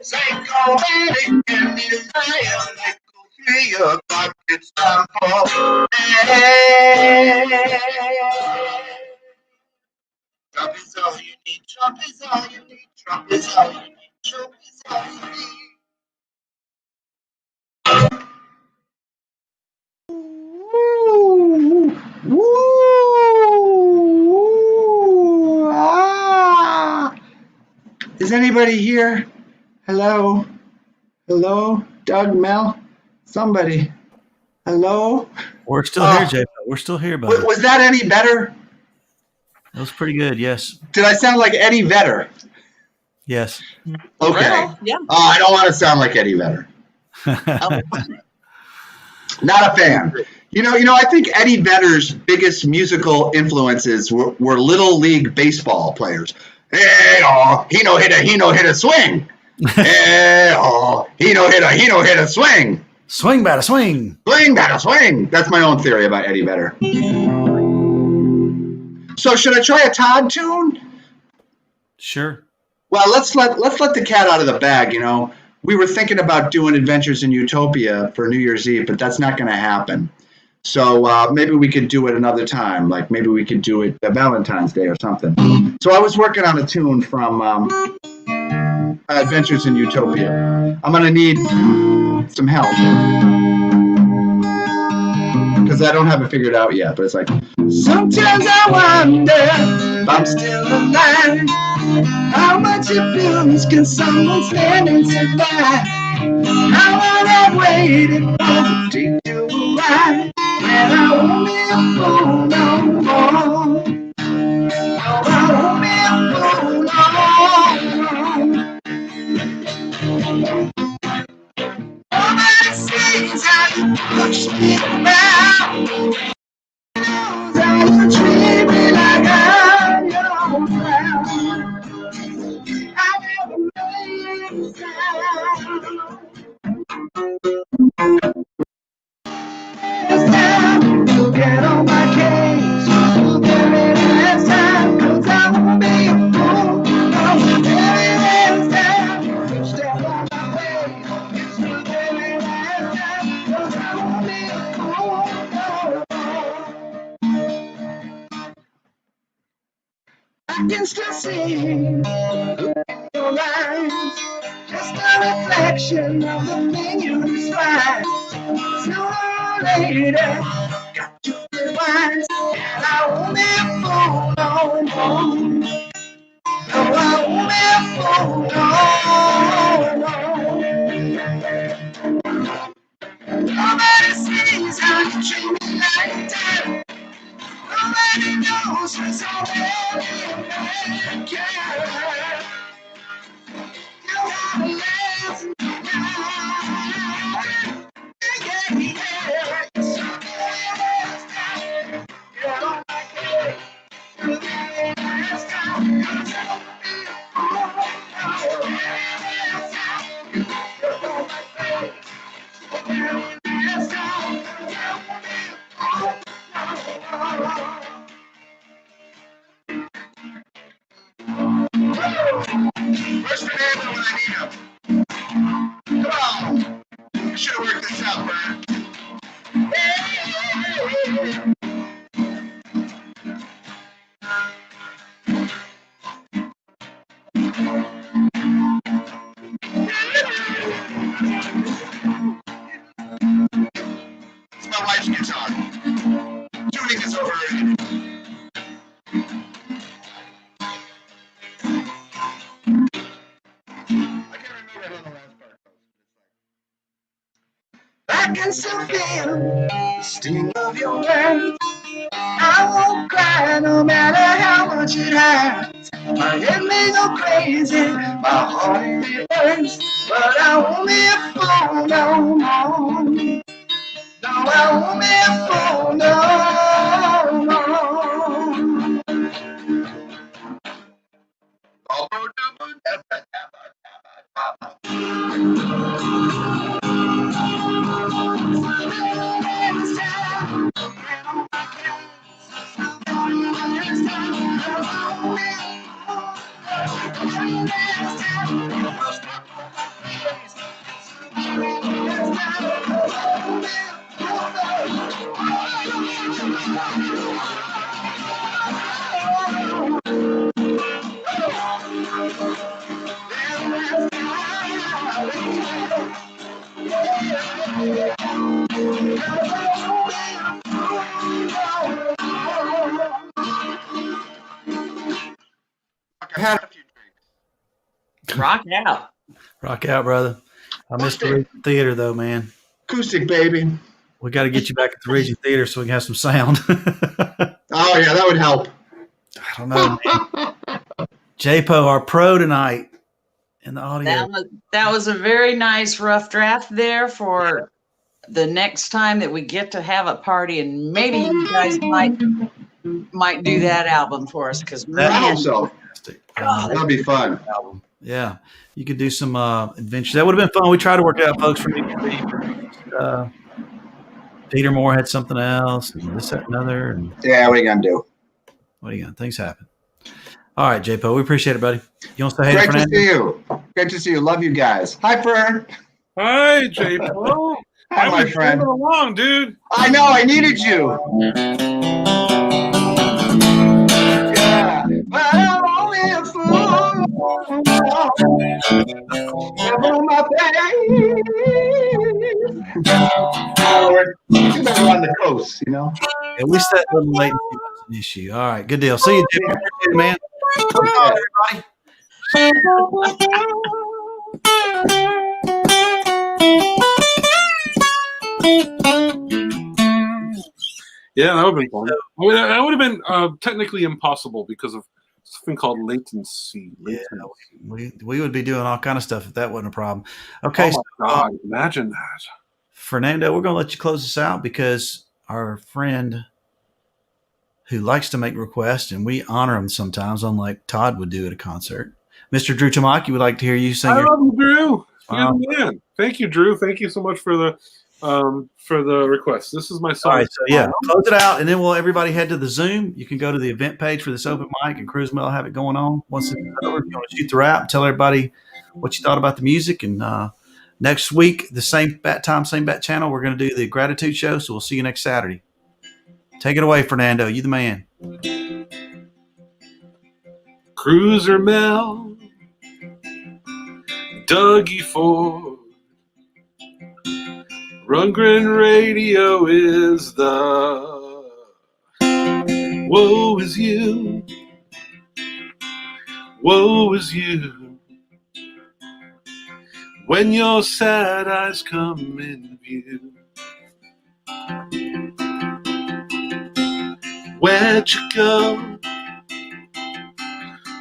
Psycho Eric and the lion, feel like it's time for bed. Trump is all you need, Trump is all you need, Trump is all you need, Trump is all you need. Woo, woo, ah. Is anybody here? Hello? Hello? Doug, Mel? Somebody? Hello? We're still here, Jay. We're still here, buddy. Was that any better? That was pretty good. Yes. Did I sound like Eddie Vedder? Yes. Okay. Well, yeah. Oh, I don't want to sound like Eddie Vedder. Not a fan. You know, I think Eddie Vedder's biggest musical influences were little league baseball players. Hey, oh, he no hit a swing. Hey, oh, he no hit a swing. Swing, batter, swing. Swing, batter, swing. That's my own theory about Eddie Vedder. So should I try a Todd tune? Sure. Well, let's let the cat out of the bag. You know, we were thinking about doing Adventures in Utopia for New Year's Eve, but that's not going to happen. So maybe we could do it another time. Like maybe we could do it Valentine's Day or something. So I was working on a tune from Adventures in Utopia. I'm going to need some help because I don't have it figured out yet. But it's like, sometimes I wonder if I'm still alive. How much abuse can someone stand and survive? How long I've waited for the day to arrive, and I won't be a fool no more. No, I won't be a fool no more. Nobody sees how you push me around. Knows how you treat me like I'm your friend. I never made a sound. It's time to get on my case. Very last time, 'cause I'm can still see your eyes, just a reflection of the thing you despise. Sooner or later, got to be wise, and I won't be a fool no more. No, I won't be a fool no more. Nobody sees how you treat me like that. Nobody knows what's already in my care. You gotta laugh now. Yeah, yeah. It's something else now. You're on my case. You're the last time. Cause I'll be a fool. You're on my case. You're the last time. Cause I'll be a fool. Where's Fernando when I need him? Come on. We should have worked this out, Bert. It's my wife's guitar. Tuning is overrated. I can still feel the sting of your words. I won't cry no matter how much it hurts. My head may go crazy, my heart may burst, but I won't be a fool no more. No, I won't be a fool no more. Rock out. Rock out, brother. I missed the Region Theater, though, man. Acoustic, baby. We got to get you back at the Region Theater so we can have some sound. Oh, yeah, that would help. I don't know, man. J-Po, our pro tonight in the audio. That was a very nice rough draft there for the next time that we get to have a party, and maybe you guys might do that album for us, because I hope so. God, That'd be fun. Album. Yeah, you could do some adventures. That would have been fun. We tried to work it out, folks. For Peter Moore had something else, and this, that, and other. And Yeah, what are you gonna do? what do you got? Things happen. All right, J-Po, we appreciate it, buddy. You want to say hey to Great to Fernando? see you. Great to see you. Love you guys. Hi, Fern. Hi, J-Po. Hi, my was friend. moving along, dude. I know. I needed you. Yeah. But I'm only a fool. Never my baby. Too bad we're on the coast, you know. Yeah, we set a little latency was an issue. All right, good deal. See you, J-Po. Appreciate it, man. Bye, everybody. Yeah, that would have been fun. That would have been technically impossible because of something called latency. Yeah, we would be doing all kind of stuff if that wasn't a problem. Okay, Oh my God, imagine that. Fernando, we're going to let you close this out because our friend who likes to make requests, and we honor him sometimes, unlike Todd would do at a concert. Mr. Drew Tamaki would like to hear you sing. I love you, Drew. You're Wow. the man. Thank you, Drew. Thank you so much for the request. This is my song. All right, so yeah, close it out, and then we'll everybody head to the Zoom. You can go to the event page for this open mic, and Cruz will have it going on. Once it's over, if you want to shoot the rap, tell everybody what you thought about the music. And next week, the same bat time, same bat channel, we're going to do the gratitude show. So we'll see you next Saturday. Take it away, Fernando. You the man. Cruiser Mel, Dougie Ford. Rundgren Radio is the woe is you, woe is you. When your sad eyes come in view. Where'd you go?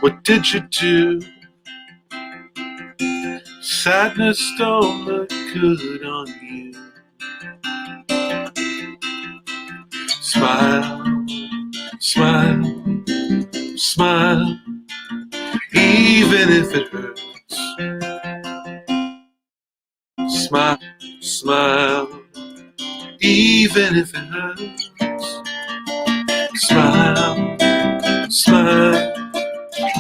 What did you do? Sadness don't look good on you. Smile, smile, smile, even if it hurts. Smile, smile, even if it hurts. Smile, smile,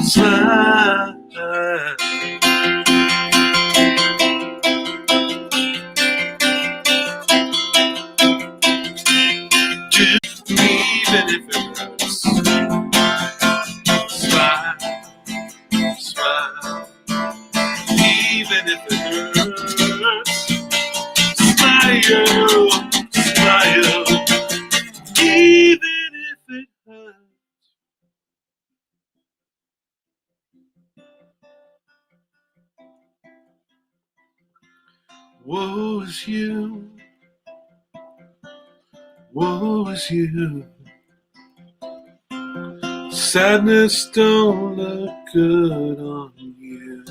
smile. Even if it hurts. Smile, smile, even if it hurts. Smile, smile, even if it hurts. Woe is you, woe is you. Sadness don't look good on you.